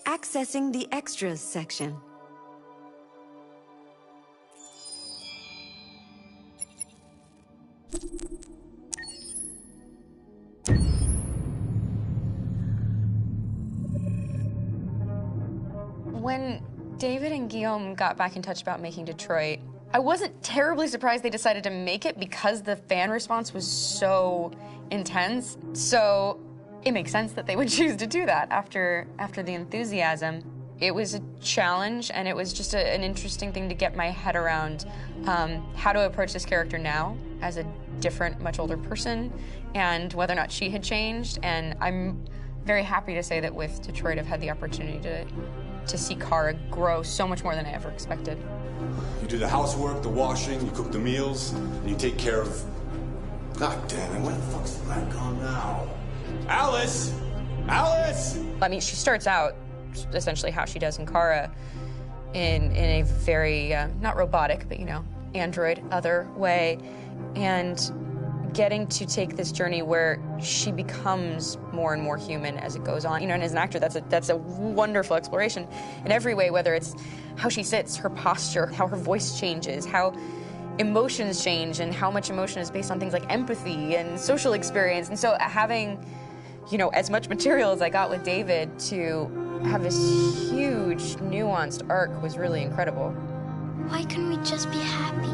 accessing the extras section. When David and Guillaume got back in touch about making Detroit, I wasn't terribly surprised they decided to make it because the fan response was so intense. So it makes sense that they would choose to do that after the enthusiasm. It was a challenge, and it was just an interesting thing to get my head around how to approach this character now as a different, much older person, and whether or not she had changed. And I'm very happy to say that with Detroit, I've had the opportunity to see Kara grow so much more than I ever expected. You do the housework, the washing, you cook the meals, and you take care of... God damn it, where the fuck's the rat gone now? Alice! Alice! I mean, she starts out essentially how she does in Kara in a very, not robotic, but, you know, android, other way, and getting to take this journey where she becomes more and more human as it goes on. You know, and as an actor, that's a wonderful exploration in every way, whether it's how she sits, her posture, how her voice changes, how emotions change, and how much emotion is based on things like empathy and social experience. And so having, you know, as much material as I got with David to have this huge, nuanced arc was really incredible. Why couldn't we just be happy?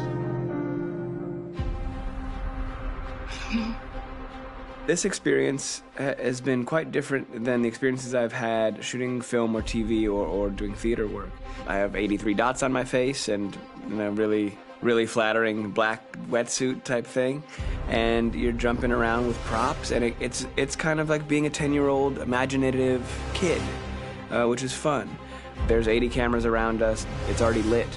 This experience has been quite different than the experiences I've had shooting film or TV or doing theater work. I have 83 dots on my face and a really flattering black wetsuit type thing, and you're jumping around with props, and it's kind of like being a 10-year-old imaginative kid, which is fun. There's 80 cameras around us. It's already lit.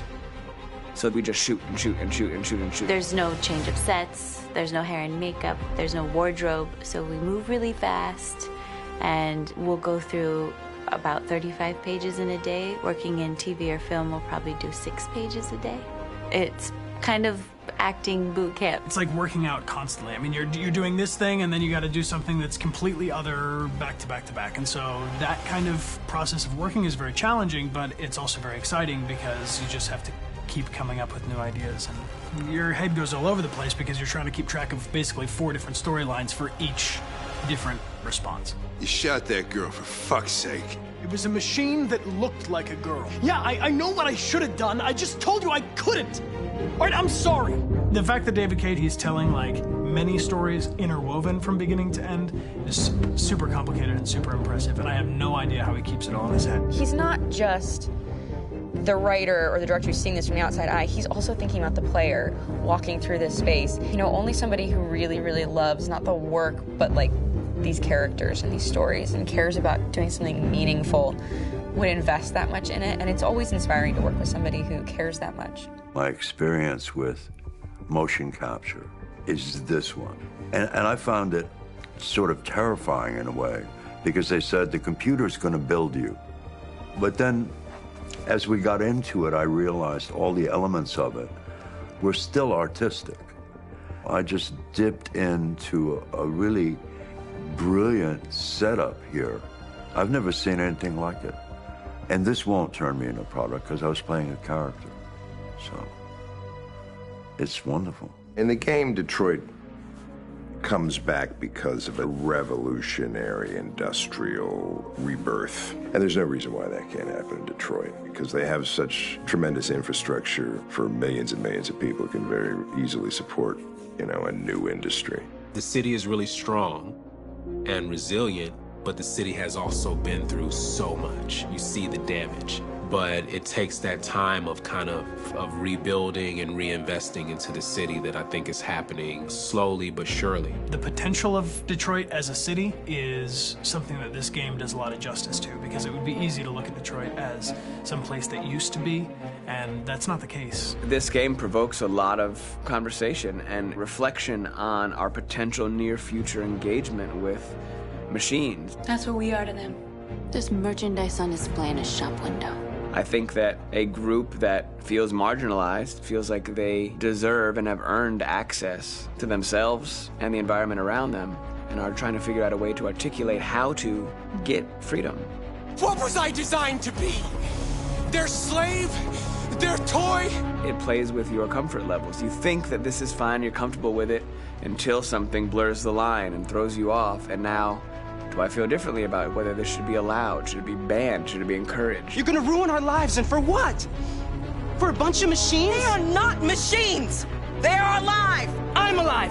So we just shoot and shoot and shoot and shoot and shoot. There's no change of sets, there's no hair and makeup, there's no wardrobe, so we move really fast, and we'll go through about 35 pages in a day. Working in TV or film, we'll probably do 6 pages a day. It's kind of acting boot camp. It's like working out constantly. I mean, you're doing this thing, and then you got to do something that's completely other back to back to back. And so that kind of process of working is very challenging, but it's also very exciting because you just have to keep coming up with new ideas, and your head goes all over the place because you're trying to keep track of basically 4 different storylines for each different response. You shot that girl, for fuck's sake. It was a machine that looked like a girl. Yeah, I know what I should have done. I just told you I couldn't. All right, I'm sorry. The fact that David Cade, he's telling like many stories interwoven from beginning to end is super complicated and super impressive, and I have no idea how he keeps it all in his head. He's not just the writer or the director who's seeing this from the outside eye, he's also thinking about the player walking through this space. You know, only somebody who really, really loves not the work, but like these characters and these stories and cares about doing something meaningful would invest that much in it. And it's always inspiring to work with somebody who cares that much. My experience with motion capture is this one. And I found it sort of terrifying in a way, because they said the computer's going to build you. But then as we got into it, I realized all the elements of it were still artistic. I just dipped into a really brilliant setup here. I've never seen anything like it. And this won't turn me into a product because I was playing a character. So it's wonderful. In the game, Detroit comes back because of a revolutionary industrial rebirth. And there's no reason why that can't happen in Detroit, because they have such tremendous infrastructure for millions and millions of people who can very easily support, you know, a new industry. The city is really strong and resilient, but the city has also been through so much. You see the damage. But it takes that time of kind of rebuilding and reinvesting into the city that I think is happening slowly but surely. The potential of Detroit as a city is something that this game does a lot of justice to, because it would be easy to look at Detroit as some place that used to be, and that's not the case. This game provokes a lot of conversation and reflection on our potential near-future engagement with machines. That's what we are to them. There's merchandise on display in a shop window. I think that a group that feels marginalized, feels like they deserve and have earned access to themselves and the environment around them, and are trying to figure out a way to articulate how to get freedom What was I designed to be? Their slave? Their toy? It plays with your comfort levels. You think that this is fine, you're comfortable with it, until something blurs the line and throws you off, and now, do I feel differently about whether this should be allowed? Should it be banned? Should it be encouraged? You're gonna ruin our lives, and for what? For a bunch of machines? They are not machines! They are alive! I'm alive!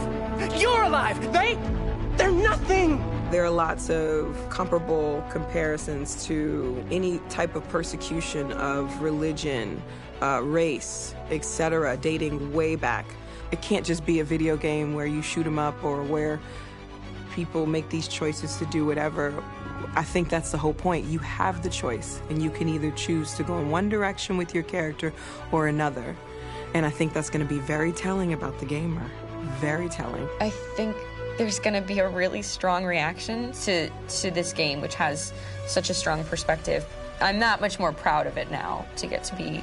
You're alive! They're nothing! There are lots of comparable comparisons to any type of persecution of religion, race, etc., dating way back. It can't just be a video game where you shoot them up or where people make these choices to do whatever. I think that's the whole point. You have the choice, and you can either choose to go in one direction with your character or another. And I think that's going to be very telling about the gamer. Very telling. I think there's going to be a really strong reaction to this game, which has such a strong perspective. I'm that much more proud of it now to get to be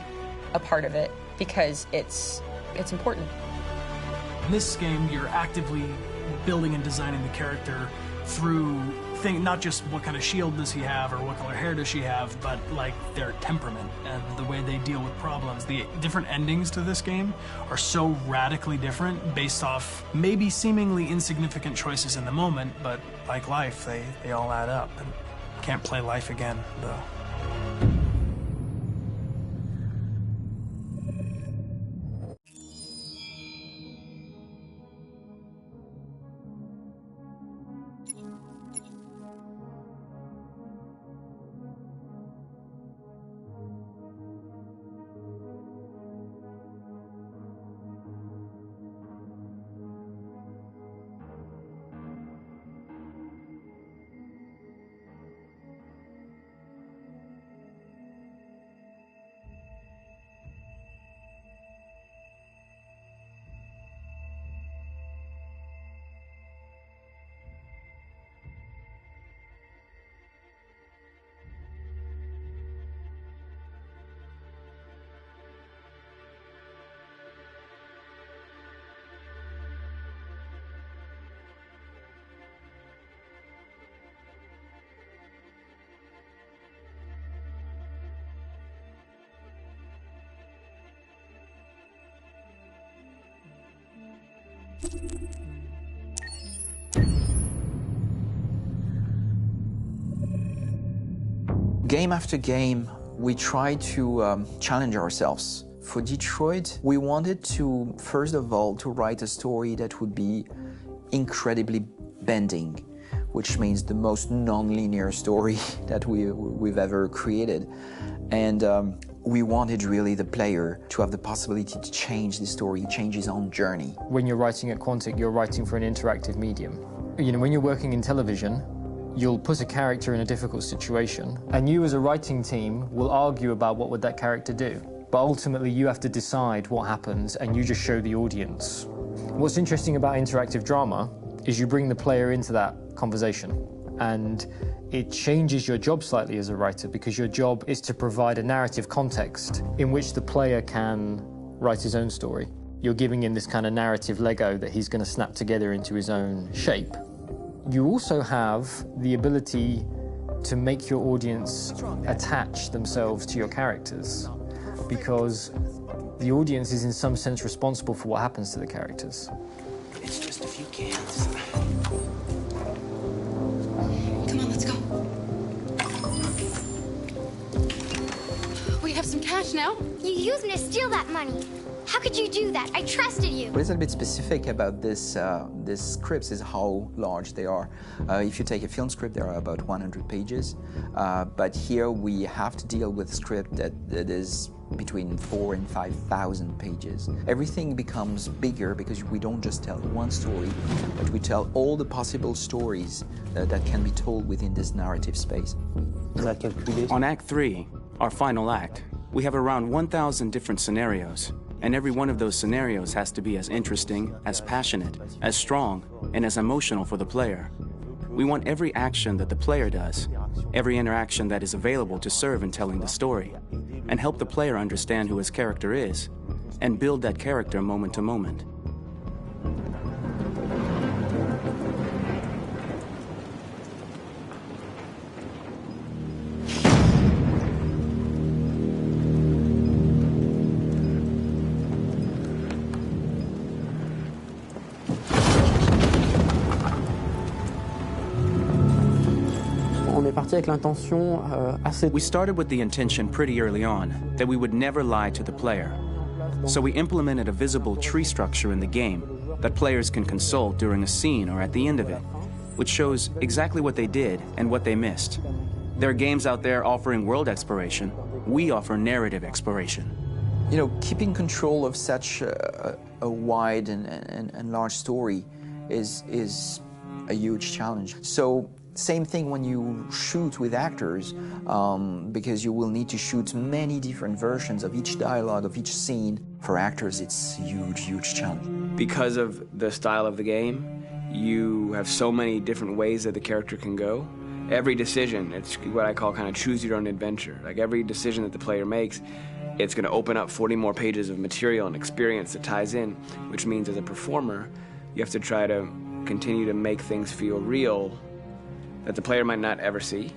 a part of it because it's important. In this game, you're actively building and designing the character through not just what kind of shield does he have or what color hair does she have, but like their temperament and the way they deal with problems. The different endings to this game are so radically different based off maybe seemingly insignificant choices in the moment, but like life, they all add up. And can't play life again, though. Game after game, we try to challenge ourselves. For Detroit, we wanted to, first of all, to write a story that would be incredibly bending, which means the most non-linear story that we've ever created. And we wanted really the player to have the possibility to change the story, change his own journey. When you're writing at Quantic, you're writing for an interactive medium. You know, when you're working in television, you'll put a character in a difficult situation, and you as a writing team will argue about what would that character do. But ultimately, you have to decide what happens, and you just show the audience. What's interesting about interactive drama is you bring the player into that conversation, and it changes your job slightly as a writer, because your job is to provide a narrative context in which the player can write his own story. You're giving him this kind of narrative Lego that he's going to snap together into his own shape. You also have the ability to make your audience attach themselves to your characters, because the audience is in some sense responsible for what happens to the characters. It's just a few cans. Come on, let's go. We have some cash now. You used me to steal that money. How could you do that? I trusted you. What is a bit specific about these scripts is how large they are. If you take a film script, there are about 100 pages. But here we have to deal with a script that is between 4,000 and 5,000 pages. Everything becomes bigger because we don't just tell one story, but we tell all the possible stories that can be told within this narrative space. On Act 3, our final act, we have around 1,000 different scenarios. And every one of those scenarios has to be as interesting, as passionate, as strong, and as emotional for the player. We want every action that the player does, every interaction that is available to serve in telling the story, and help the player understand who his character is, and build that character moment to moment. On est parti avec l'intention assez. We started with the intention pretty early on that we would never lie to the player. So we implemented a visible tree structure in the game that players can consult during a scene or at the end of it, which shows exactly what they did and what they missed. There are games out there offering world exploration. We offer narrative exploration. You know, keeping control of such a wide and large story is a huge challenge. So same thing when you shoot with actors, because you will need to shoot many different versions of each dialogue, of each scene. For actors, it's a huge challenge. Because of the style of the game, you have so many different ways that the character can go. Every decision, it's what I call kind of choose your own adventure. Like every decision that the player makes, it's going to open up 40 more pages of material and experience that ties in, which means as a performer, you have to try to continue to make things feel real that the player might not ever see,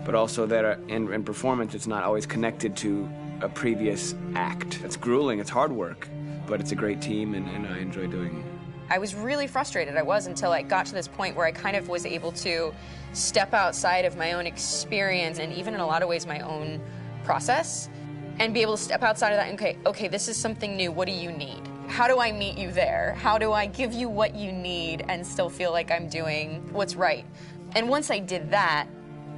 but also that in performance, it's not always connected to a previous act. It's grueling, it's hard work, but it's a great team, and I enjoy doing it. I was really frustrated. I was until I got to this point where I kind of was able to step outside of my own experience and even in a lot of ways my own process and be able to step outside of that and okay, this is something new. What do you need? How do I meet you there? How do I give you what you need and still feel like I'm doing what's right? And once I did that,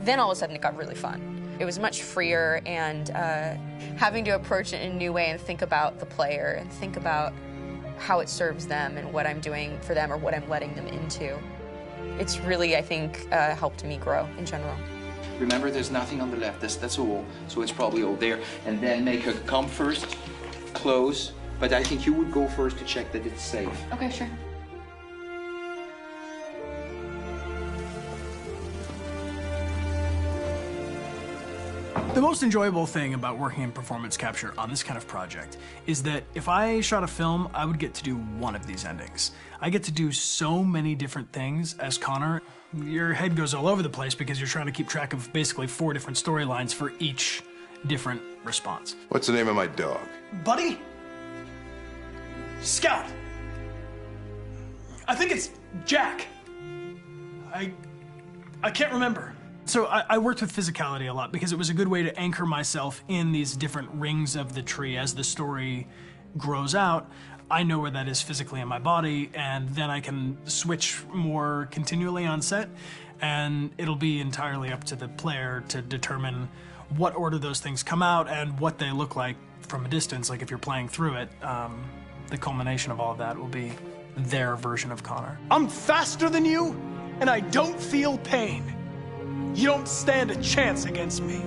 then all of a sudden it got really fun. It was much freer, and having to approach it in a new way and think about the player and think about how it serves them and what I'm doing for them or what I'm letting them into. It's really, I think, helped me grow in general. Remember, there's nothing on the left. That's a wall, so it's probably over there. And then make her come first, close. But I think you would go first to check that it's safe. Okay, sure. The most enjoyable thing about working in performance capture on this kind of project is that if I shot a film, I would get to do one of these endings. I get to do so many different things as Connor. Your head goes all over the place because you're trying to keep track of basically 4 different storylines for each different response. What's the name of my dog? Buddy? Scout. I think it's Jack. I can't remember. So I worked with physicality a lot because it was a good way to anchor myself in these different rings of the tree. As the story grows out, I know where that is physically in my body, and then I can switch more continually on set, and it'll be entirely up to the player to determine what order those things come out and what they look like from a distance. Like if you're playing through it, the culmination of all of that will be their version of Connor. I'm faster than you, and I don't feel pain. You don't stand a chance against me.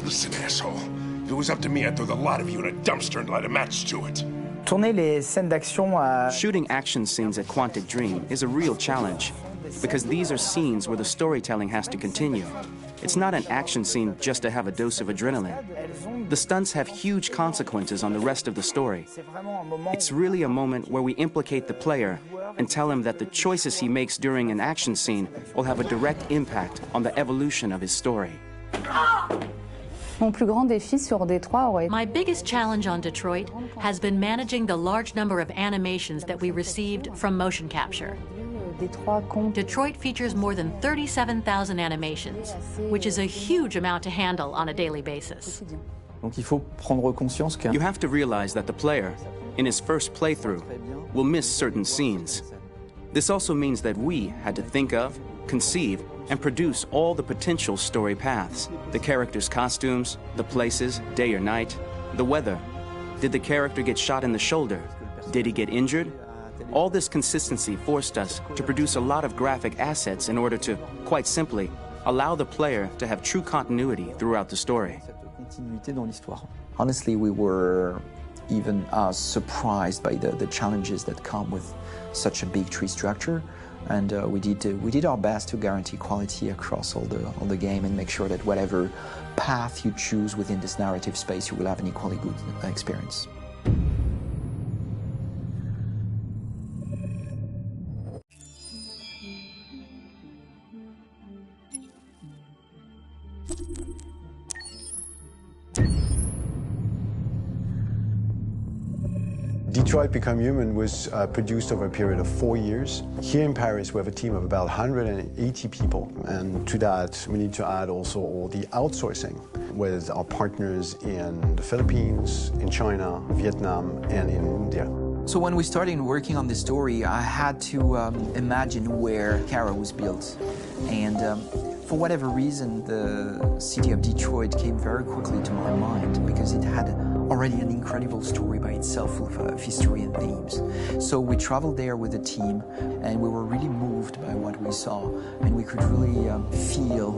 Listen, asshole. If it was up to me, I'd throw the lot of you in a dumpster and light a match to it. Shooting action scenes at Quantic Dream is a real challenge because these are scenes where the storytelling has to continue. It's not an action scene just to have a dose of adrenaline. The stunts have huge consequences on the rest of the story. It's really a moment where we implicate the player and tell him that the choices he makes during an action scene will have a direct impact on the evolution of his story. My biggest challenge on Detroit has been managing the large number of animations that we received from motion capture. Detroit features more than 37,000 animations, which is a huge amount to handle on a daily basis. You have to realize that the player, in his first playthrough, will miss certain scenes. This also means that we had to think of, conceive, and produce all the potential story paths. The characters' costumes, the places, day or night, the weather. Did the character get shot in the shoulder? Did he get injured? All this consistency forced us to produce a lot of graphic assets in order to, quite simply, allow the player to have true continuity throughout the story. Honestly, we were even surprised by the challenges that come with such a big tree structure, and we did our best to guarantee quality across all the game and make sure that whatever path you choose within this narrative space, you will have an equally good experience. Detroit Become Human was produced over a period of 4 years. Here in Paris, we have a team of about 180 people. And to that, we need to add also all the outsourcing with our partners in the Philippines, in China, Vietnam, and in India. So when we started working on this story, I had to imagine where Kara was built. And for whatever reason, the city of Detroit came very quickly to my mind because it had already an incredible story by itself of history and themes. So we traveled there with the team, and we were really moved by what we saw, and we could really feel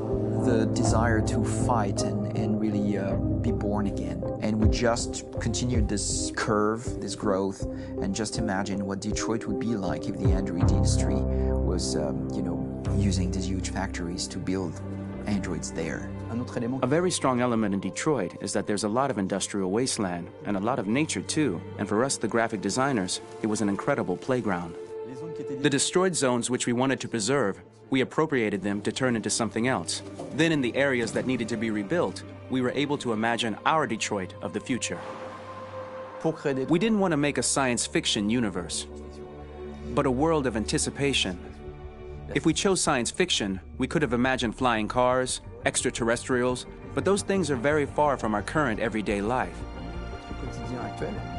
the desire to fight and really be born again. And we just continued this curve, this growth, and just imagine what Detroit would be like if the android industry was, using these huge factories to build androids there. A very strong element in Detroit is that there's a lot of industrial wasteland and a lot of nature too, and for us, the graphic designers, it was an incredible playground. The destroyed zones which we wanted to preserve, we appropriated them to turn into something else. Then in the areas that needed to be rebuilt, we were able to imagine our Detroit of the future. We didn't want to make a science fiction universe, but a world of anticipation. If we chose science fiction, we could have imagined flying cars, extraterrestrials, but those things are very far from our current everyday life.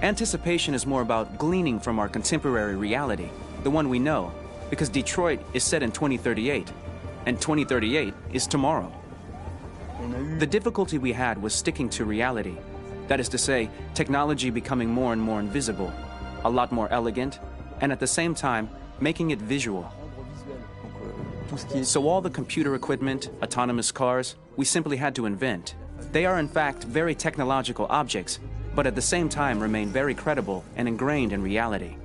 Anticipation is more about gleaning from our contemporary reality, the one we know, because Detroit is set in 2038, and 2038 is tomorrow. The difficulty we had was sticking to reality. That is to say, technology becoming more and more invisible, a lot more elegant, and at the same time, making it visual. So all the computer equipment, autonomous cars, we simply had to invent. They are in fact very technological objects, but at the same time remain very credible and ingrained in reality.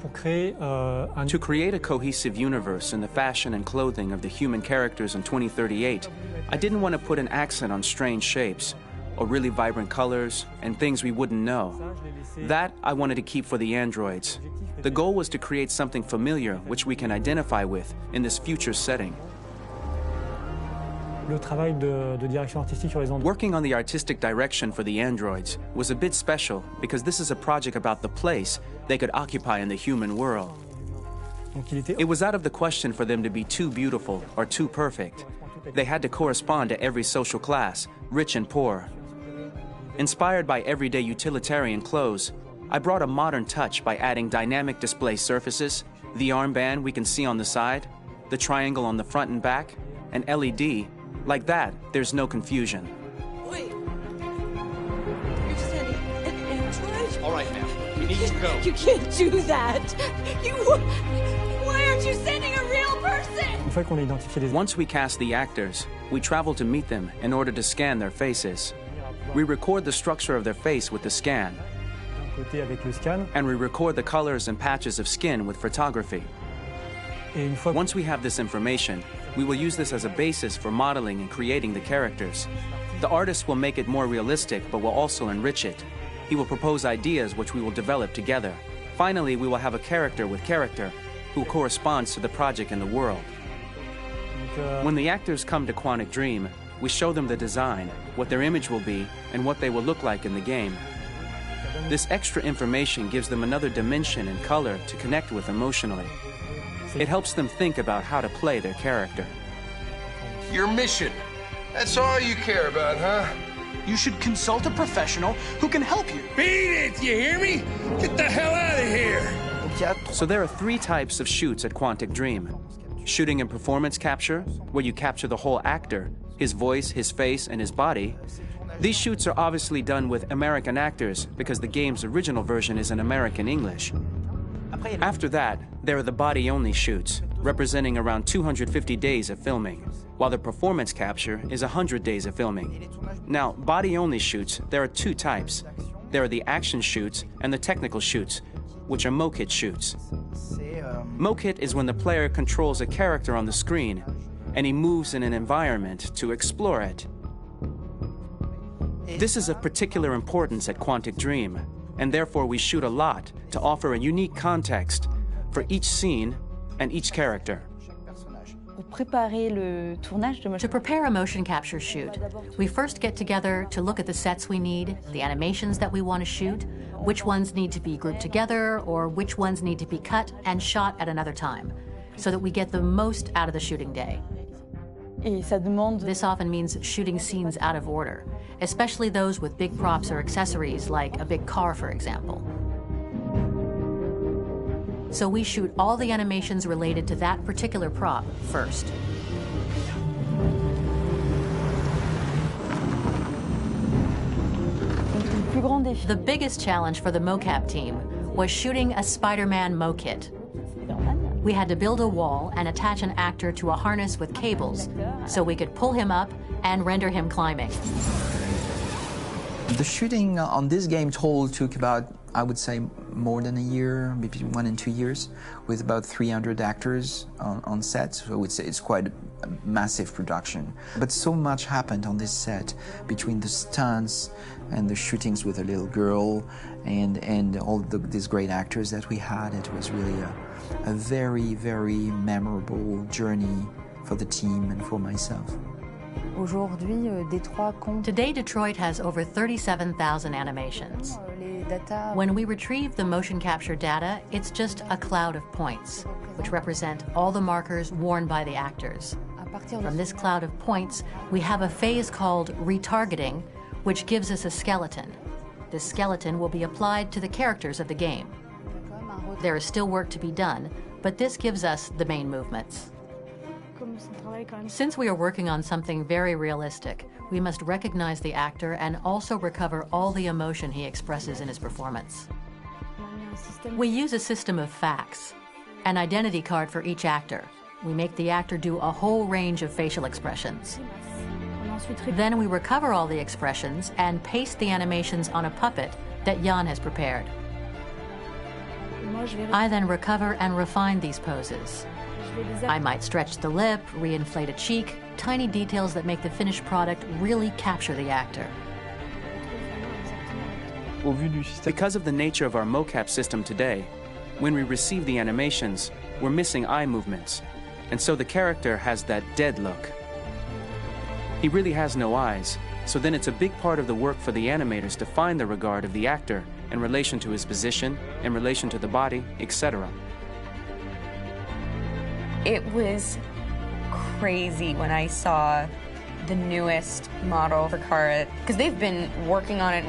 To create a cohesive universe in the fashion and clothing of the human characters in 2038, I didn't want to put an accent on strange shapes, or really vibrant colors, and things we wouldn't know. That I wanted to keep for the androids. The goal was to create something familiar which we can identify with in this future setting. Working on the artistic direction for the androids was a bit special because this is a project about the place they could occupy in the human world. It was out of the question for them to be too beautiful or too perfect. They had to correspond to every social class, rich and poor. Inspired by everyday utilitarian clothes, I brought a modern touch by adding dynamic display surfaces, the armband we can see on the side, the triangle on the front and back, an LED. Like that, there's no confusion. Wait. You're sending an android? All right, now. We need to go. You can't do that. Why aren't you sending a real person? Once we cast the actors, we travel to meet them in order to scan their faces. We record the structure of their face with the scan. And we record the colors and patches of skin with photography. Once we have this information, we will use this as a basis for modeling and creating the characters. The artist will make it more realistic, but will also enrich it. He will propose ideas which we will develop together. Finally, we will have a character with character who corresponds to the project and the world. When the actors come to Quantic Dream, we show them the design, what their image will be, and what they will look like in the game. This extra information gives them another dimension and color to connect with emotionally. It helps them think about how to play their character. Your mission. That's all you care about, huh? You should consult a professional who can help you. Beat it, you hear me? Get the hell out of here! So there are 3 types of shoots at Quantic Dream. Shooting and performance capture, where you capture the whole actor, his voice, his face, and his body. These shoots are obviously done with American actors because the game's original version is in American English. After that, there are the body-only shoots, representing around 250 days of filming, while the performance capture is 100 days of filming. Now, body-only shoots, there are 2 types. There are the action shoots and the technical shoots, which are mokit shoots. Mokit is when the player controls a character on the screen, and he moves in an environment to explore it. This is of particular importance at Quantic Dream, and therefore we shoot a lot to offer a unique context for each scene and each character. To prepare a motion capture shoot, we first get together to look at the sets we need, the animations that we want to shoot, which ones need to be grouped together, or which ones need to be cut and shot at another time, so that we get the most out of the shooting day. This often means shooting scenes out of order, especially those with big props or accessories, like a big car, for example. So we shoot all the animations related to that particular prop first. The biggest challenge for the mocap team was shooting a Spider-Man mo-kit. We had to build a wall and attach an actor to a harness with cables so we could pull him up and render him climbing. The shooting on this game took about, I would say, more than a year, maybe 1 and 2 years, with about 300 actors on set. So it's quite a massive production. But so much happened on this set between the stunts and the shootings with a little girl and all these great actors that we had. It was really a very, very memorable journey for the team and for myself. Today, Detroit has over 37,000 animations. When we retrieve the motion capture data, it's just a cloud of points, which represent all the markers worn by the actors. From this cloud of points, we have a phase called retargeting, which gives us a skeleton. This skeleton will be applied to the characters of the game. There is still work to be done, but this gives us the main movements. Since we are working on something very realistic, we must recognize the actor and also recover all the emotion he expresses in his performance. We use a system of facts, an identity card for each actor. We make the actor do a whole range of facial expressions. Then we recover all the expressions and paste the animations on a puppet that Jan has prepared. I then recover and refine these poses. I might stretch the lip, re-inflate a cheek, tiny details that make the finished product really capture the actor. Because of the nature of our mocap system today, when we receive the animations, we're missing eye movements, and so the character has that dead look. He really has no eyes, so then it's a big part of the work for the animators to find the regard of the actor in relation to his position, in relation to the body, etc. It was crazy when I saw the newest model for Kara, because they've been working on it,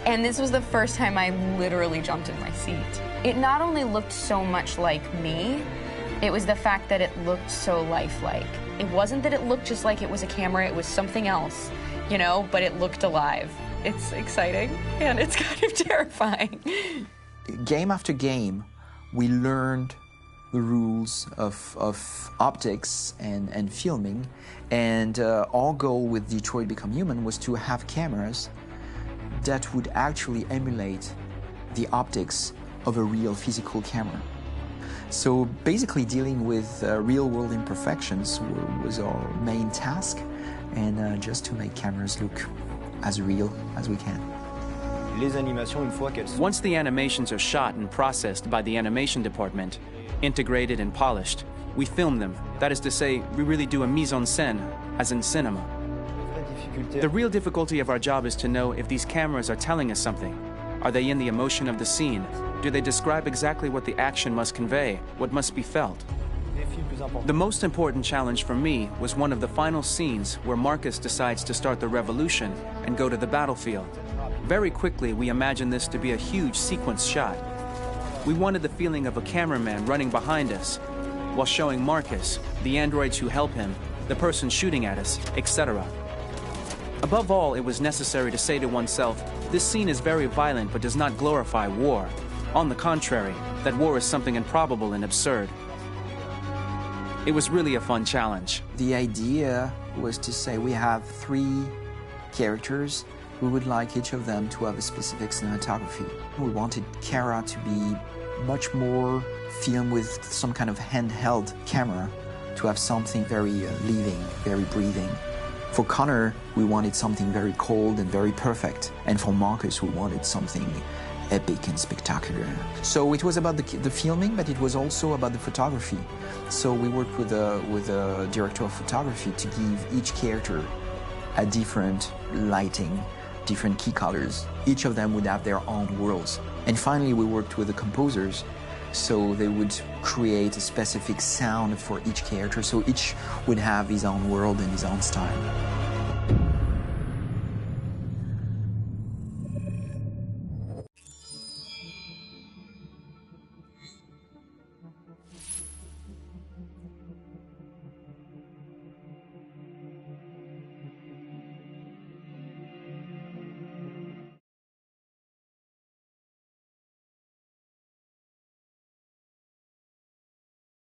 and this was the first time I literally jumped in my seat. It not only looked so much like me, it was the fact that it looked so lifelike. It wasn't that it looked just like it was a camera, it was something else, you know, but it looked alive. It's exciting, and it's kind of terrifying. Game after game, we learned the rules of optics and filming, and our goal with Detroit Become Human was to have cameras that would actually emulate the optics of a real physical camera. So basically dealing with real-world imperfections was our main task, and just to make cameras look as real as we can. Once the animations are shot and processed by the animation department, integrated and polished, we film them. That is to say, we really do a mise en scène, as in cinema. The real difficulty of our job is to know if these cameras are telling us something. Are they in the emotion of the scene? Do they describe exactly what the action must convey, what must be felt? The most important challenge for me was one of the final scenes where Marcus decides to start the revolution and go to the battlefield. Very quickly, we imagined this to be a huge sequence shot. We wanted the feeling of a cameraman running behind us, while showing Marcus, the androids who help him, the person shooting at us, etc. Above all, it was necessary to say to oneself, this scene is very violent but does not glorify war. On the contrary, that war is something improbable and absurd. It was really a fun challenge. The idea was to say we have 3 characters. We would like each of them to have a specific cinematography. We wanted Kara to be much more filmed with some kind of handheld camera, to have something very living, very breathing. For Connor, we wanted something very cold and very perfect. And for Marcus, we wanted something epic and spectacular. So it was about the filming, but it was also about the photography. So we worked with a director of photography to give each character a different lighting, different key colors. Each of them would have their own worlds. And finally, we worked with the composers, so they would create a specific sound for each character, so each would have his own world and his own style.